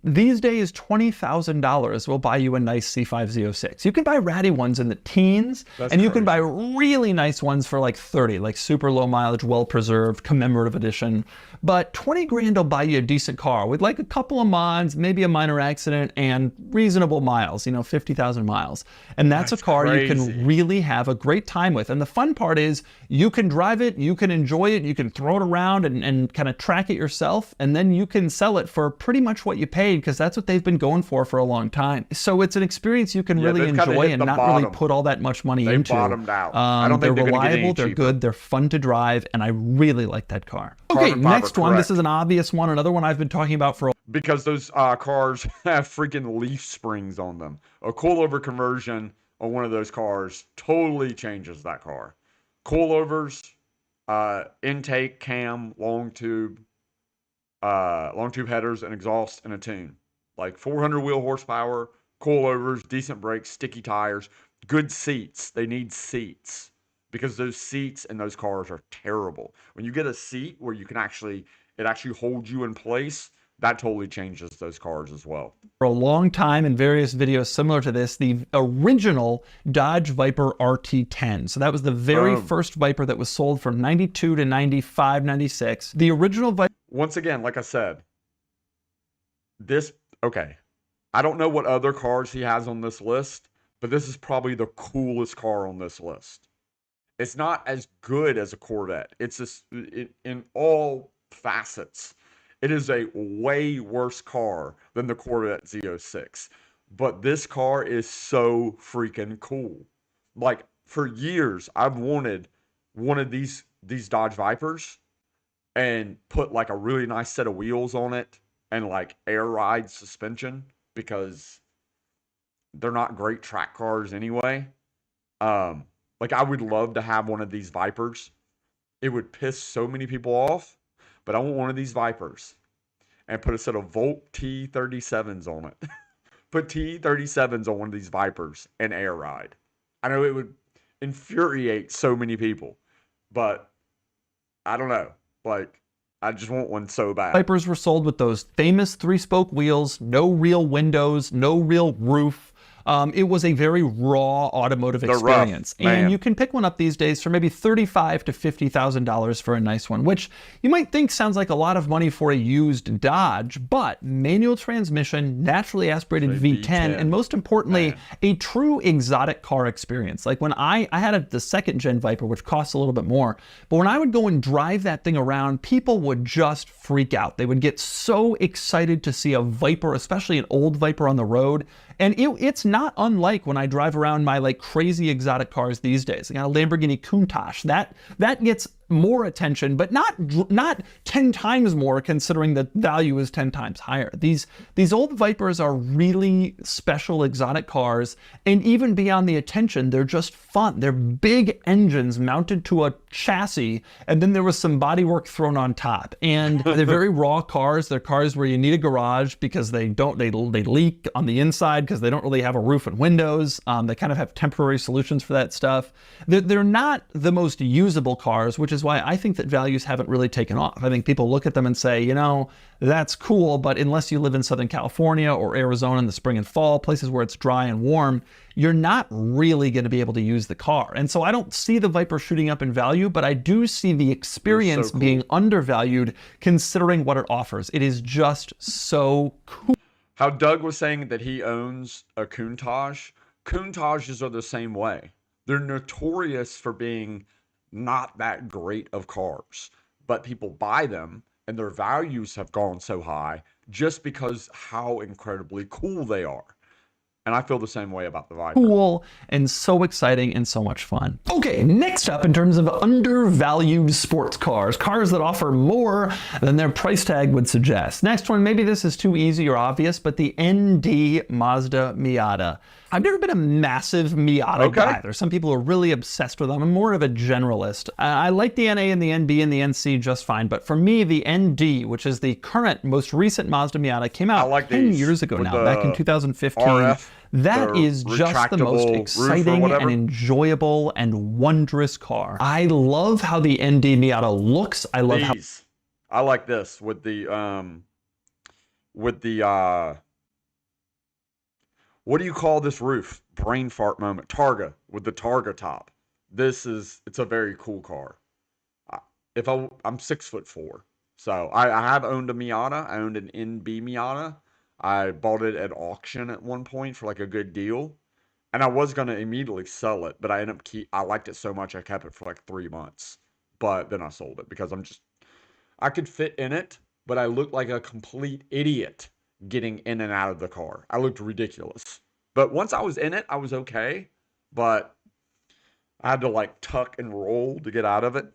These days, $20,000 will buy you a nice C5 Z06. You can buy ratty ones in the teens, and you can buy really nice ones for like 30, like super low mileage, well-preserved, commemorative edition. But 20 grand will buy you a decent car with like a couple of mods, maybe a minor accident, and reasonable miles, 50,000 miles. And that's a car you can really have a great time with. And the fun part is you can drive it, you can enjoy it, you can throw it around and kind of track it yourself, and then you can sell it for pretty much what you paid, because that's what they've been going for a long time. So it's an experience you can really enjoy and not really put all that much money into. They bottomed out. I don't think they're they're reliable, they're good, they're fun to drive, and I really like that car. Okay, next one. This is an obvious one, another one I've been talking about for a because those cars have freaking leaf springs on them. A coilover conversion on one of those cars totally changes that car. Coilovers, intake, cam, long tube headers and exhaust and a tune. Like 400 wheel horsepower, coilovers, decent brakes, sticky tires, good seats. They need seats because those seats in those cars are terrible. When you get a seat where it actually holds you in place, that totally changes those cars as well. For a long time, in various videos similar to this, the original Dodge Viper RT10. So that was the very first Viper that was sold from 92 to 95, 96. The original Viper. Once again, like I said, I don't know what other cars he has on this list, but this is probably the coolest car on this list. It's not as good as a Corvette. It's just, in all facets, it is a way worse car than the Corvette Z06. But this car is so freaking cool. Like, for years, I've wanted one of these Dodge Vipers and put like a really nice set of wheels on it and like air ride suspension, because they're not great track cars anyway. Like, I would love to have one of these Vipers. It would piss so many people off, but I want one of these Vipers and put a set of Volt T37s on it. Put T37s on one of these Vipers and air ride. I know it would infuriate so many people, but I don't know. Like, I just want one so bad. Vipers were sold with those famous 3-spoke wheels, no real windows, no real roof. It was a very raw automotive experience. And you can pick one up these days for maybe $35,000 to $50,000 for a nice one, which you might think sounds like a lot of money for a used Dodge, but manual transmission, naturally aspirated V10, and most importantly, a true exotic car experience. Like when I had the second gen Viper, which costs a little bit more, but when I would go and drive that thing around, people would just freak out. They would get so excited to see a Viper, especially an old Viper on the road. And it's not unlike when I drive around my like crazy exotic cars these days. I got a Lamborghini Countach. That gets more attention, but not 10 times more, considering that value is 10 times higher. These old Vipers are really special exotic cars, and even beyond the attention, they're just fun. They're big engines mounted to a chassis, and then there was some bodywork thrown on top. And they're very raw cars. They're cars where you need a garage because they leak on the inside because they don't really have a roof and windows. They kind of have temporary solutions for that stuff. They're not the most usable cars, which is why I think that values haven't really taken off. I think people look at them and say, you know, that's cool, but unless you live in Southern California or Arizona in the spring and fall, places where it's dry and warm, you're not really going to be able to use the car. And so I don't see the Viper shooting up in value, but I do see the experience being undervalued considering what it offers. It is just so cool. How Doug was saying that he owns a Countach. Countaches are the same way. They're notorious for being not that great of cars, but people buy them and their values have gone so high just because how incredibly cool they are. And I feel the same way about the Viper. Cool and so exciting and so much fun. Okay, next up in terms of undervalued sports cars, cars that offer more than their price tag would suggest. Next one, maybe this is too easy or obvious, but the ND Mazda Miata. I've never been a massive Miata guy. There's some people who are really obsessed with them. I'm more of a generalist. I like the NA and the NB and the NC just fine, but for me, the ND, which is the current, most recent Mazda Miata, came out 10 years ago now, back in 2015. RF, that is just the most exciting and enjoyable and wondrous car. I love how the ND Miata looks. I love how... I like this with the what do you call this roof? Brain fart moment. Targa, with the Targa top. It's a very cool car. I'm 6'4", so I have owned a Miata. I owned an NB Miata. I bought it at auction at one point for like a good deal, and I was gonna immediately sell it, but I ended up I liked it so much I kept it for like 3 months, but then I sold it because I could fit in it, but I looked like a complete idiot getting in and out of the car. I looked ridiculous. But once I was in it, I was okay. But I had to like tuck and roll to get out of it.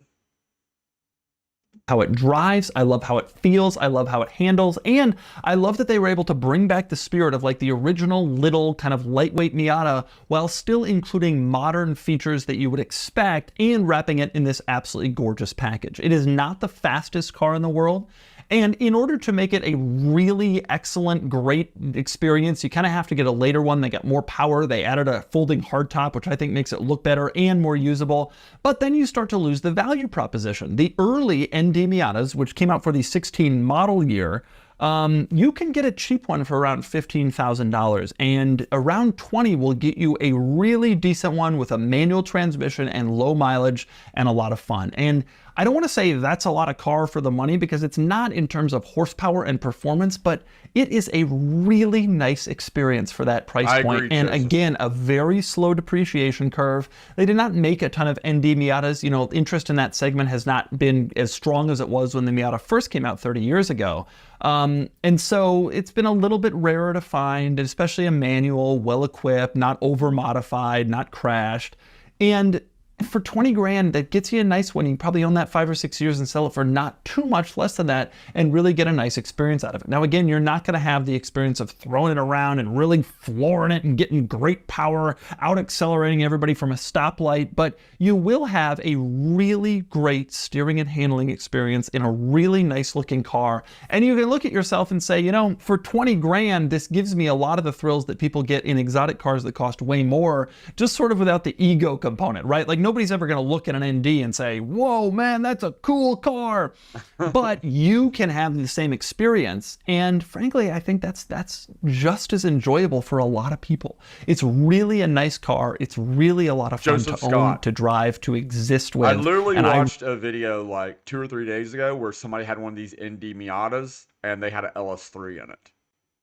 How it drives, I love how it feels, I love how it handles, and I love that they were able to bring back the spirit of like the original little kind of lightweight Miata while still including modern features that you would expect and wrapping it in this absolutely gorgeous package. It is not the fastest car in the world. And in order to make it a really excellent, great experience, you kind of have to get a later one. They got more power. They added a folding hardtop, which I think makes it look better and more usable. But then you start to lose the value proposition. The early ND Miatas, which came out for the 16 model year, you can get a cheap one for around $15,000, and around 20 will get you a really decent one with a manual transmission and low mileage and a lot of fun. And I don't want to say that's a lot of car for the money because it's not in terms of horsepower and performance, but it is a really nice experience for that price point. And again, a very slow depreciation curve. They did not make a ton of ND Miatas. You know, interest in that segment has not been as strong as it was when the Miata first came out 30 years ago. And so it's been a little bit rarer to find, especially a manual, well-equipped, not over-modified, not crashed. And for 20 grand, that gets you a nice one. You can probably own that 5 or 6 years and sell it for not too much less than that and really get a nice experience out of it. Now, again, you're not going to have the experience of throwing it around and really flooring it and getting great power, out accelerating everybody from a stoplight, but you will have a really great steering and handling experience in a really nice looking car. And you can look at yourself and say, you know, for 20 grand, this gives me a lot of the thrills that people get in exotic cars that cost way more, just sort of without the ego component, right? Like, nobody's ever going to look at an ND and say, whoa, man, that's a cool car. But you can have the same experience. And frankly, I think that's just as enjoyable for a lot of people. It's really a nice car. It's really a lot of fun to own, to drive, to exist with. I literally watched a video like 2 or 3 days ago where somebody had one of these ND Miatas and they had an LS3 in it.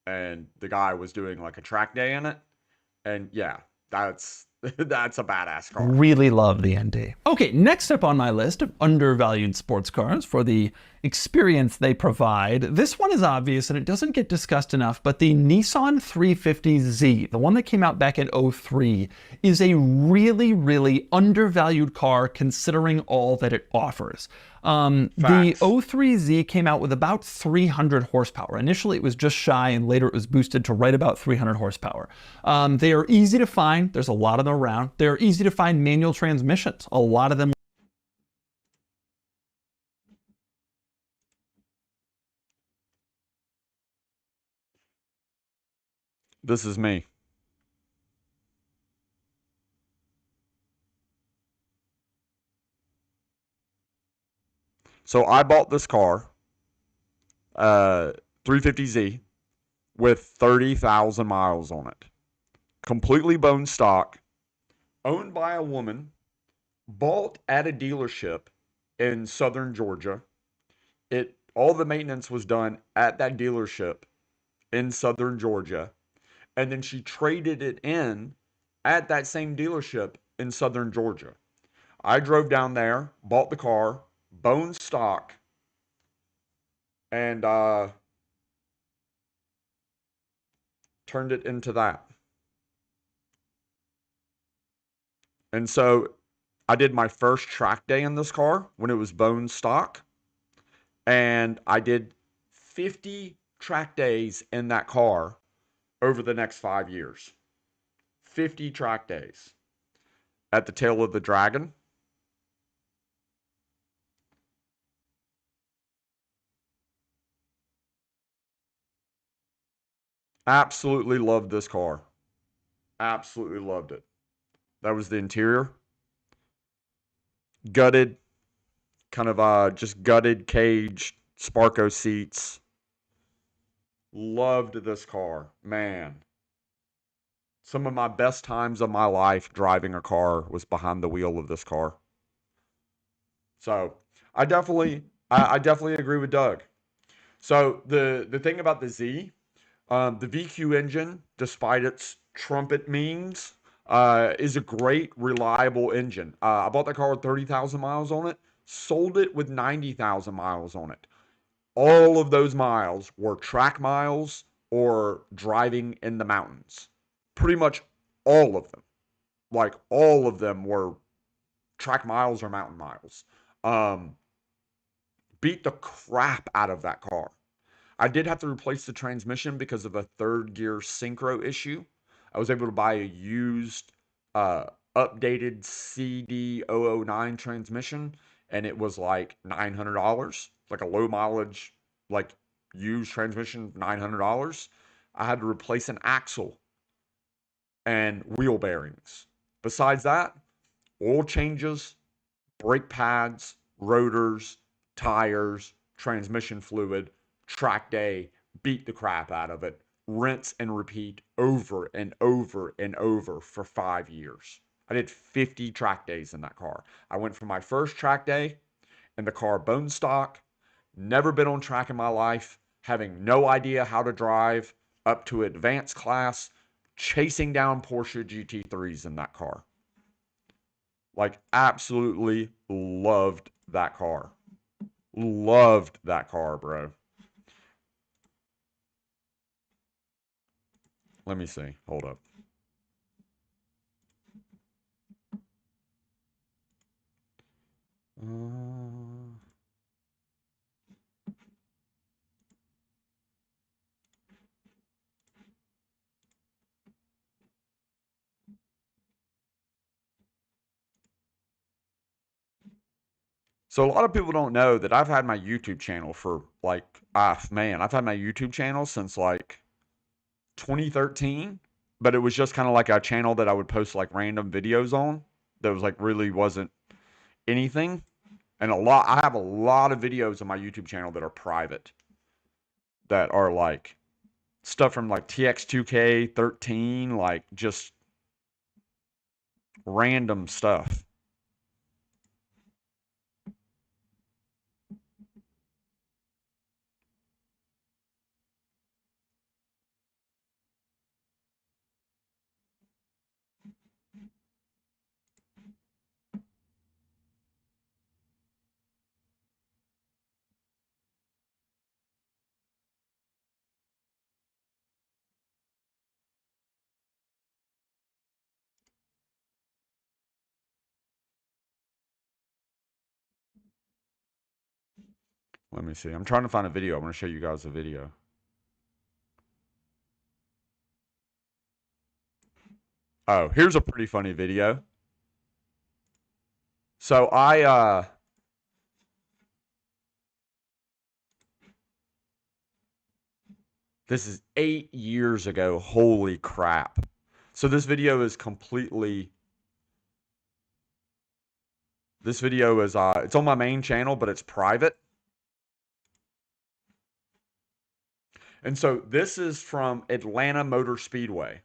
And the guy was doing like a track day in it. And yeah, that's a badass car. Really love the ND. Okay, next up on my list of undervalued sports cars for the experience they provide. This one is obvious and it doesn't get discussed enough, but the Nissan 350Z, the one that came out back in '03, is a really, really undervalued car considering all that it offers. The Facts. '03Z came out with about 300 horsepower. Initially, it was just shy, and later it was boosted to right about 300 horsepower. They are easy to find. There's a lot of them around. They're easy to find manual transmissions. A lot of them. This is me. So I bought this car, uh, 350Z, with 30,000 miles on it. Completely bone stock, owned by a woman, bought at a dealership in southern Georgia. It all the maintenance was done at that dealership in southern Georgia, and then she traded it in at that same dealership in southern Georgia. I drove down there, bought the car, bone stock, and turned it into that. And so I did my first track day in this car when it was bone stock, and I did 50 track days in that car over the next 5 years. 50 track days at the tail of the dragon. Absolutely loved this car. Absolutely loved it. That was the interior. Gutted, kind of just gutted cage, Sparko seats. Loved this car, man. Some of my best times of my life driving a car was behind the wheel of this car. So I definitely agree with Doug. So the thing about the Z, the VQ engine, despite its trumpet means, is a great, reliable engine. I bought that car with 30,000 miles on it, sold it with 90,000 miles on it. All of those miles were track miles or driving in the mountains. Pretty much all of them. Like all of them were track miles or mountain miles. Um, Beat the crap out of that car. I did have to replace the transmission because of a third gear synchro issue. I was able to buy a used, uh, updated CD009 transmission, and it was like $900, like a low mileage, like used transmission, $900. I had to replace an axle and wheel bearings. Besides that, oil changes, brake pads, rotors, tires, transmission fluid, track day, beat the crap out of it, rinse and repeat over and over and over for 5 years. I did 50 track days in that car. I went from my first track day in the car bone stock, never been on track in my life, having no idea how to drive, up to advanced class, chasing down Porsche GT3s in that car. Like, absolutely loved that car. Loved that car, bro. Let me see. Hold up. Uh, so a lot of people don't know that I've had my YouTube channel for like, man, I've had my YouTube channel since like 2013, but it was just kind of like a channel that I would post like random videos on that was like really wasn't anything. And I have a lot of videos on my YouTube channel that are private that are like stuff from like TX2K13, like just random stuff. Let me see. I'm trying to find a video. I'm going to show you guys a video. Oh, here's a pretty funny video. So this is 8 years ago. Holy crap. So this video is completely, it's on my main channel, but it's private. And so this is from Atlanta Motor Speedway,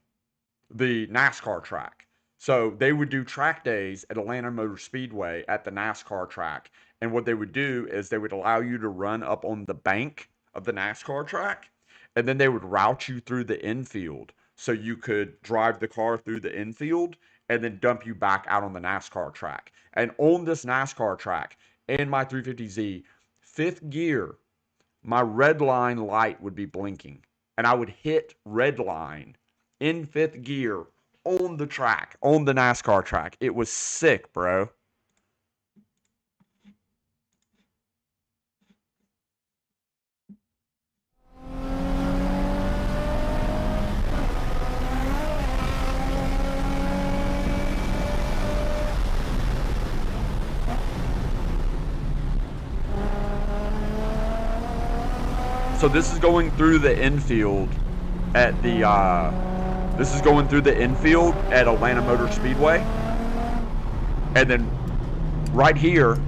the NASCAR track. So they would do track days at Atlanta Motor Speedway at the NASCAR track. And what they would do is they would allow you to run up on the bank of the NASCAR track, and then they would route you through the infield so you could drive the car through the infield and then dump you back out on the NASCAR track. And on this NASCAR track, in my 350Z, fifth gear, my red line light would be blinking, and I would hit red line in fifth gear on the track, on the NASCAR track. It was sick, bro. So this is going through the infield at the Atlanta Motor Speedway. And then right here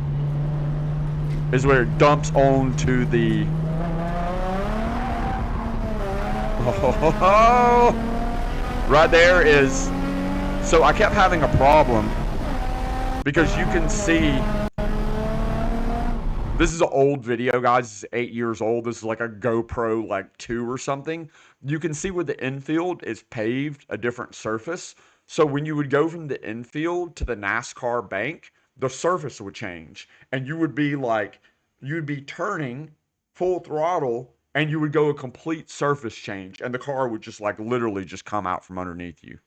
is where it dumps onto the right there is, so I kept having a problem because you can see, this is an old video, guys. This is 8 years old. This is like a GoPro like 2 or something. You can see where the infield is paved, a different surface. So when you would go from the infield to the NASCAR bank, the surface would change. And you would be like, you'd be turning full throttle and you would go a complete surface change. And the car would just like literally just come out from underneath you.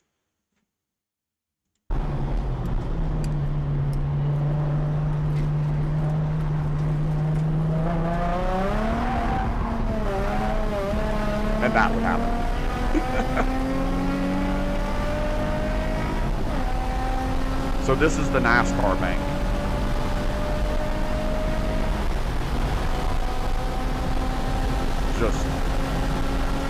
And that would happen. So this is the NASCAR bank.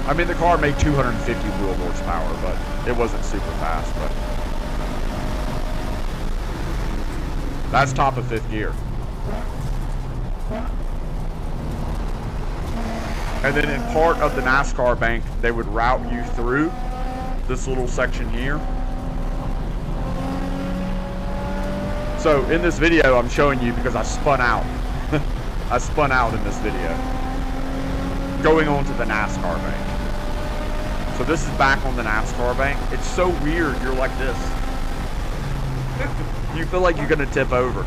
I mean, the car made 250 wheel horsepower, but it wasn't super fast. But that's top of fifth gear. And then in part of the NASCAR bank, they would route you through this little section here. So in this video, I'm showing you because I spun out. I spun out in this video. Going on to the NASCAR bank. So this is back on the NASCAR bank. It's so weird. You're like this. You feel like you're going to tip over.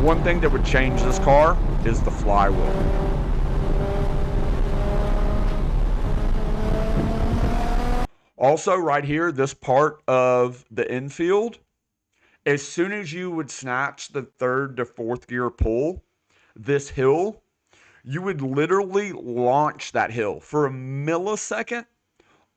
One thing that would change this car is the flywheel. Also, right here, this part of the infield, as soon as you would snatch the third to fourth gear pull, this hill, you would literally launch that hill. For a millisecond,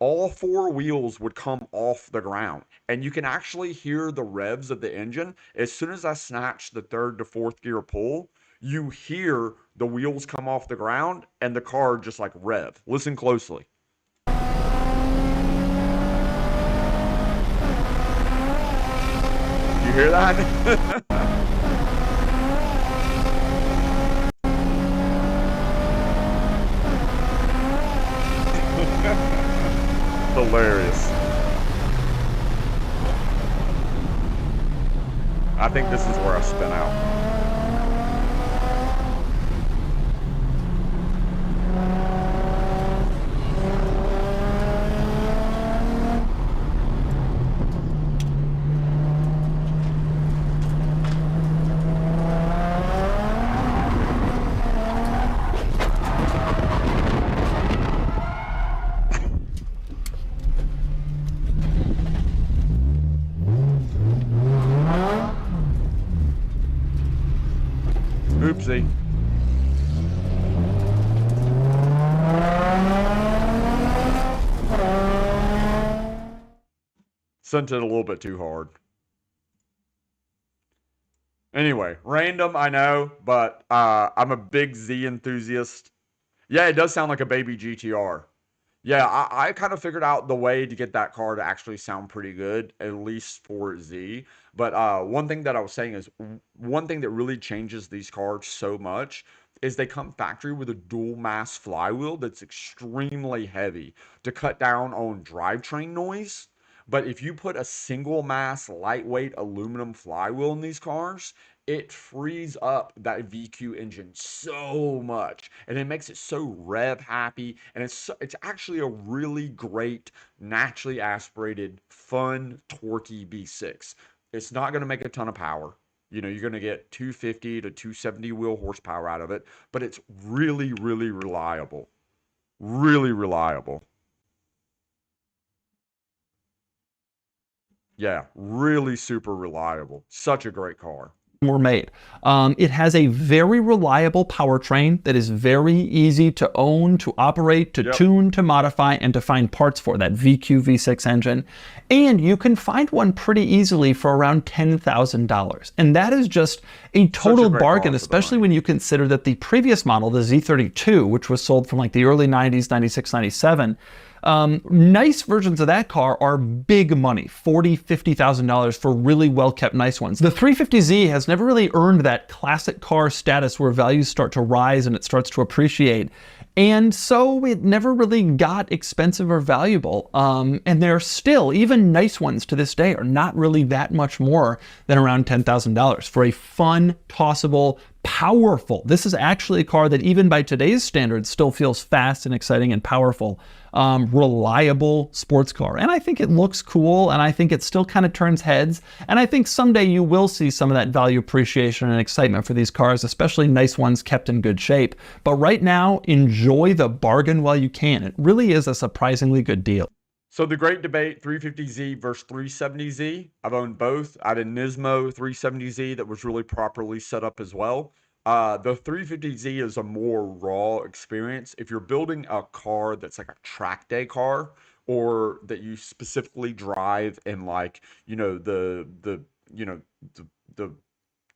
all four wheels would come off the ground. And you can actually hear the revs of the engine. As soon as I snatch the third to fourth gear pull, you hear the wheels come off the ground and the car just like rev. Listen closely. You hear that? Hilarious. I think this is where I spin out. See? Sent it a little bit too hard. Anyway, random, I know, but I'm a big Z enthusiast. Yeah, it does sound like a baby GTR. Yeah, I kind of figured out the way to get that car to actually sound pretty good, at least for Z. But one thing that I was saying is one thing that really changes these cars so much is they come factory with a dual mass flywheel that's extremely heavy to cut down on drivetrain noise. But if you put a single mass lightweight aluminum flywheel in these cars, it frees up that VQ engine so much, and it makes it so rev happy, and it's actually a really great naturally aspirated fun torquey V6. It's not going to make a ton of power. You know, you're going to get 250 to 270 wheel horsepower out of it, but it's really really reliable. Really reliable. Yeah, really super reliable. Such a great car. Were made. It has a very reliable powertrain that is very easy to own, to operate, to tune, to modify, and to find parts for that VQ V6 engine. And you can find one pretty easily for around $10,000. And that is just a total bargain, especially when you consider that the previous model, the Z32, which was sold from like the early 90s, 96, 97, nice versions of that car are big money, $40,000, $50,000 for really well-kept nice ones. The 350Z has never really earned that classic car status where values start to rise and it starts to appreciate. And so it never really got expensive or valuable. And they're still, even nice ones to this day, are not really that much more than around $10,000 for a fun, tossable, powerful. This is actually a car that even by today's standards still feels fast and exciting and powerful. Reliable sports car. And I think it looks cool, and I think it still kind of turns heads. And I think someday you will see some of that value appreciation and excitement for these cars, especially nice ones kept in good shape. But right now, enjoy the bargain while you can. It really is a surprisingly good deal. So the great debate, 350Z versus 370Z. I've owned both. I had a Nismo 370Z that was really properly set up as well. The 350Z is a more raw experience. If you're building a car that's like a track day car, or that you specifically drive in like, you know, the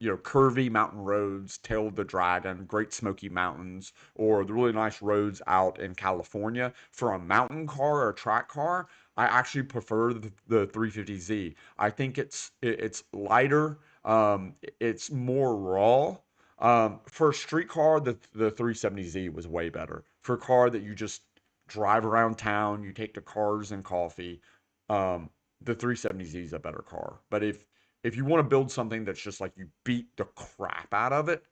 curvy mountain roads, Tail of the Dragon, Great Smoky Mountains, or the really nice roads out in California. For a mountain car or a track car, I actually prefer the 350Z. I think it's lighter, it's more raw. For a street car, the 370Z was way better. For a car that you just drive around town, you take to cars and coffee, the 370Z is a better car. But if you want to build something that's just like you beat the crap out of it,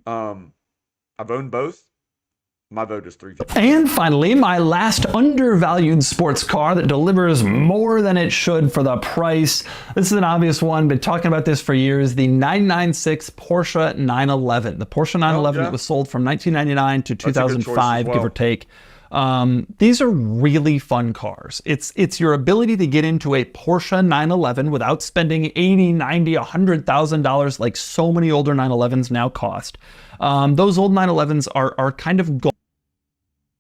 I've owned both. My vote is 350. And finally, my last undervalued sports car that delivers more than it should for the price. This is an obvious one, been talking about this for years, the 996 Porsche 911. The Porsche 911 that was sold from 1999 to 2005, give or take. These are really fun cars. It's your ability to get into a Porsche 911 without spending $80, $90, $100,000 like so many older 911s now cost. Those old 911s are kind of gold.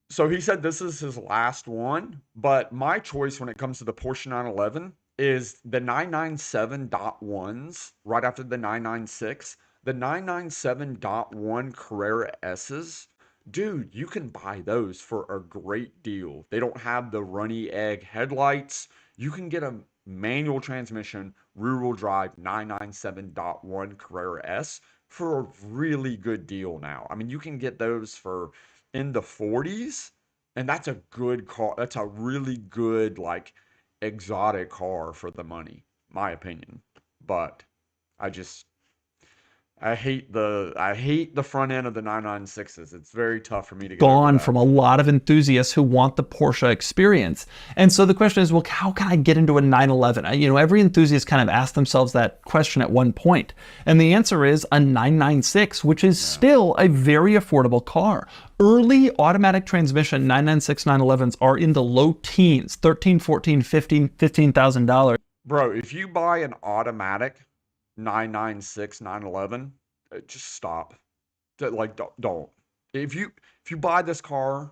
So he said this is his last one, but my choice when it comes to the Porsche 911 is the 997.1s right after the 996. The 997.1 Carrera S's, dude, you can buy those for a great deal. They don't have the runny egg headlights. You can get a manual transmission, rear-wheel drive 997.1 Carrera S for a really good deal now. I mean, you can get those for in the 40s, and that's a good car. That's a really good, like, exotic car for the money, my opinion. But I just I hate the front end of the 996s. It's very tough for me to get gone from a lot of enthusiasts who want the Porsche experience. And so the question is, well, how can I get into a 911? You know, every enthusiast kind of asked themselves that question at one point. And the answer is a 996, which is still a very affordable car. Early automatic transmission 996 911s are in the low teens, $13,000, $14,000, $15,000. Bro, if you buy an automatic 996 911, just stop. Like, don't. If you buy this car,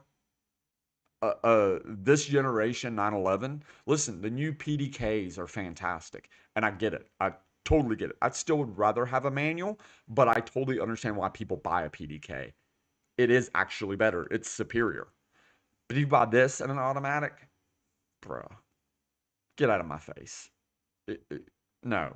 this generation 911, listen, the new PDKs are fantastic, and I get it. I totally get it. I still would rather have a manual, but I totally understand why people buy a PDK. It is actually better. It's superior. But if you buy this and an automatic, bro, get out of my face. No,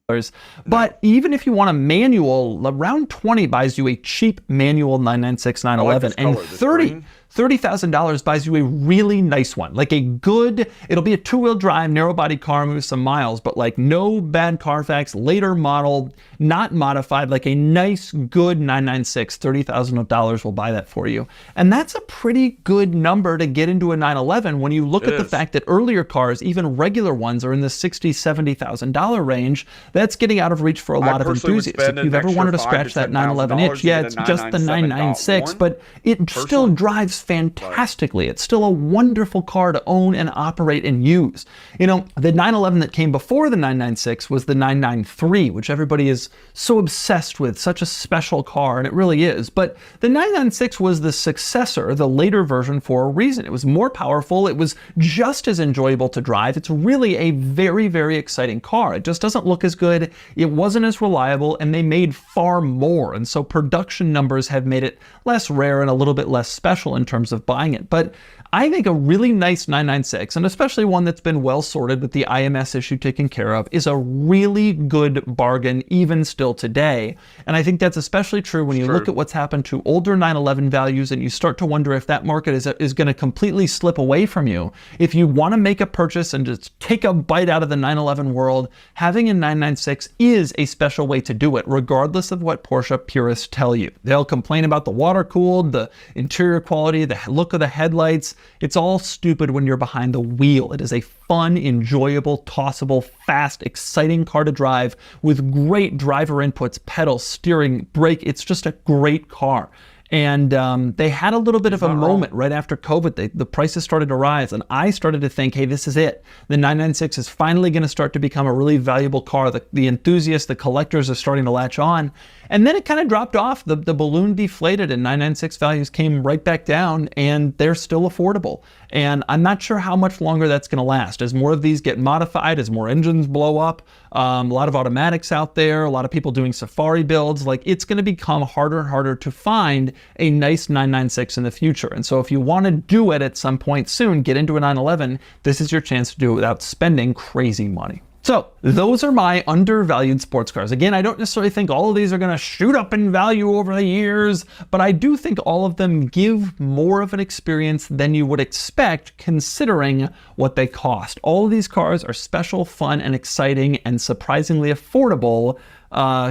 no. But even if you want a manual, around 20 buys you a cheap manual 996 I like 911, this and color, this green. $30,000 buys you a really nice one. Like a good, it'll be a two-wheel drive, narrow body car, move some miles, but like no bad Carfax, later model, not modified, like a nice, good 996, $30,000 will buy that for you. And that's a pretty good number to get into a 911 when you look It at the is. fact that earlier cars, even regular ones, are in the $60,000, $70,000 range. That's getting out of reach for a I lot of personally would enthusiasts. spend If you've an ever extra wanted to five to scratch that ten thousand 911 itch, dollars to yeah, get a it's just the 996, 997.1. but it still Personally, drives but fantastically. It's still a wonderful car to own and operate and use. You know, the 911 that came before the 996 was the 993, which everybody is so obsessed with, such a special car, and it really is. But the 996 was the successor, the later version, for a reason. It was more powerful. It was just as enjoyable to drive. It's really a very, very exciting car. It just doesn't look as good. It wasn't as reliable, and they made far more. And so production numbers have made it less rare and a little bit less special in terms of buying it. But I think a really nice 996, and especially one that's been well sorted with the IMS issue taken care of, is a really good bargain even still today. And I think that's especially true when you look at what's happened to older 911 values, and you start to wonder if that market is going to completely slip away from you. If you want to make a purchase and just take a bite out of the 911 world, having a 996 is a special way to do it, regardless of what Porsche purists tell you. They'll complain about the water cooled, the interior quality, the look of the headlights. It's all stupid when you're behind the wheel. It is a fun, enjoyable, tossable, fast, exciting car to drive with great driver inputs, pedals, steering, brake. It's just a great car. And they had a little bit of a moment right after COVID. The prices started to rise, and I started to think, hey, this is it. The 996 is finally going to start to become a really valuable car. The enthusiasts, the collectors are starting to latch on. And then it kind of dropped off. The balloon deflated, and 996 values came right back down, and they're still affordable. And I'm not sure how much longer that's going to last. As more of these get modified, as more engines blow up, a lot of automatics out there, a lot of people doing safari builds, like it's going to become harder and harder to find a nice 996 in the future. And so if you want to do it at some point soon, get into a 911, this is your chance to do it without spending crazy money. So those are my undervalued sports cars. Again, I don't necessarily think all of these are going to shoot up in value over the years, but I do think all of them give more of an experience than you would expect considering what they cost. All of these cars are special, fun, and exciting, and surprisingly affordable,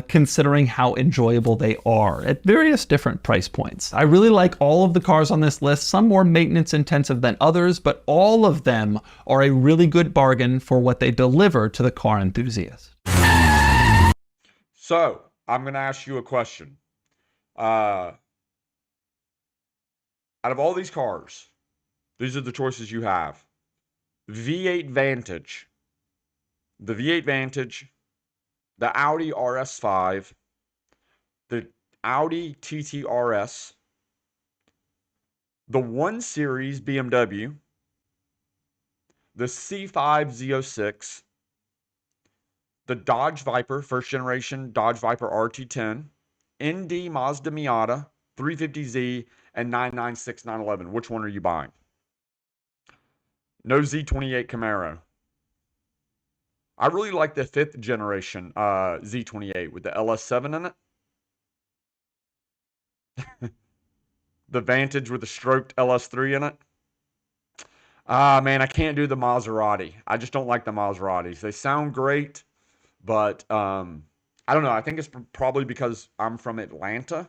considering how enjoyable they are at various different price points. I really like all of the cars on this list, some more maintenance intensive than others, but all of them are a really good bargain for what they deliver to the car enthusiast. So I'm gonna ask you a question. Out of all these cars, these are the choices you have: V8 Vantage, the V8 Vantage, the Audi RS5, the Audi TT RS, the 1 Series BMW, the C5 Z06, the Dodge Viper, first generation Dodge Viper RT10, ND Mazda Miata, 350Z, and 996 911. Which one are you buying? No Z28 Camaro. I really like the 5th generation Z28 with the LS7 in it. The Vantage with the stroked LS3 in it. Ah, man, I can't do the Maserati. I just don't like the Maseratis. They sound great, but I don't know. I think it's probably because I'm from Atlanta.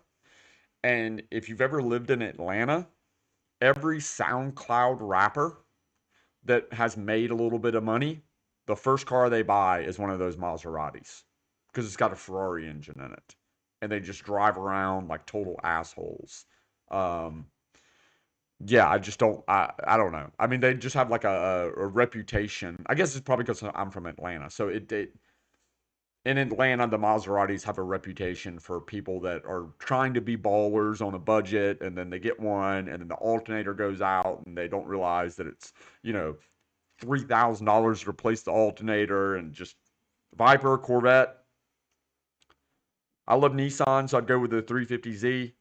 And if you've ever lived in Atlanta, every SoundCloud rapper that has made a little bit of money, the first car they buy is one of those Maseratis because it's got a Ferrari engine in it. And they just drive around like total assholes. Um, yeah, I just don't. I don't know. I mean, they just have like a reputation. I guess it's probably because I'm from Atlanta, so it in Atlanta, the Maseratis have a reputation for people that are trying to be ballers on a budget, and then they get one, and then the alternator goes out, and they don't realize that it's, you know, $3,000 to replace the alternator, and just Viper, Corvette. I love Nissan, so I'd go with the 350Z.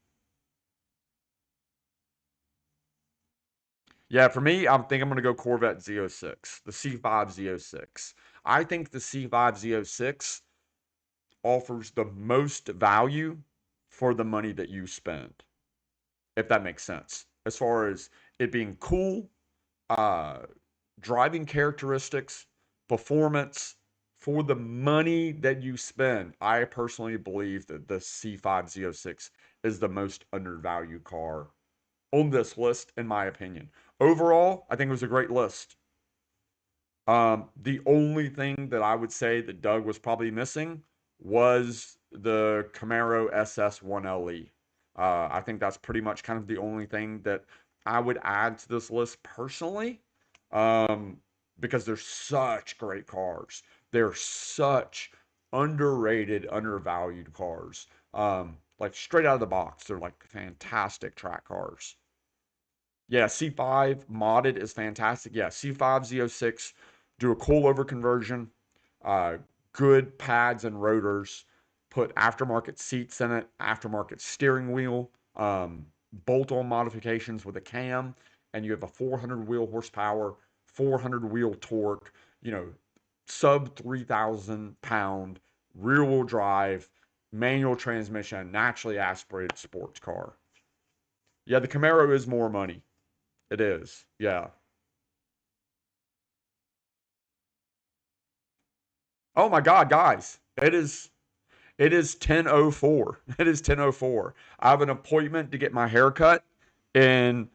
Yeah, for me, I think I'm going to go Corvette Z06, the C5 Z06. I think the C5 Z06 offers the most value for the money that you spend, if that makes sense. As far as it being cool, uh, driving characteristics, performance, for the money that you spend, I personally believe that the C5 Z06 is the most undervalued car on this list, in my opinion. Overall, I think it was a great list. The only thing that I would say that Doug was probably missing was the Camaro SS1LE. I think that's pretty much kind of the only thing that I would add to this list personally, um, because they're such great cars. They're such underrated, undervalued cars. Like straight out of the box, they're like fantastic track cars. Yeah, C5 modded is fantastic. Yeah, C5 Z06, do a coilover conversion, uh, good pads and rotors, put aftermarket seats in it, aftermarket steering wheel, bolt-on modifications with a cam, and you have a 400 wheel horsepower, 400 wheel torque, you know, sub 3,000 pound rear wheel drive, manual transmission, naturally aspirated sports car. Yeah, the Camaro is more money. It is. Yeah. Oh my God, guys. It is 10:04. It is 10:04. I have an appointment to get my hair cut in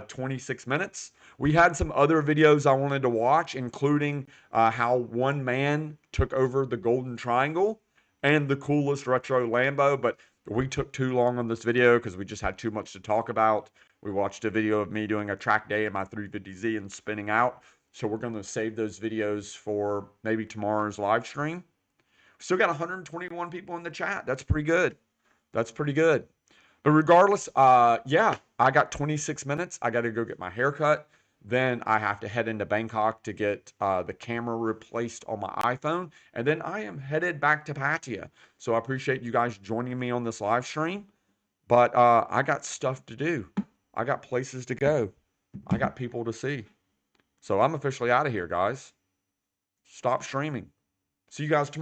26 minutes. We had some other videos I wanted to watch, including how one man took over the Golden Triangle and the coolest retro Lambo, but we took too long on this video because we just had too much to talk about. We watched a video of me doing a track day in my 350Z and spinning out. So we're going to save those videos for maybe tomorrow's live stream. Still got 121 people in the chat. That's pretty good. That's pretty good. But regardless, yeah, I got 26 minutes. I got to go get my hair cut. Then I have to head into Bangkok to get the camera replaced on my iPhone. And then I am headed back to Pattaya. So I appreciate you guys joining me on this live stream. But I got stuff to do. I got places to go. I got people to see. So I'm officially out of here, guys. Stop streaming. See you guys tomorrow.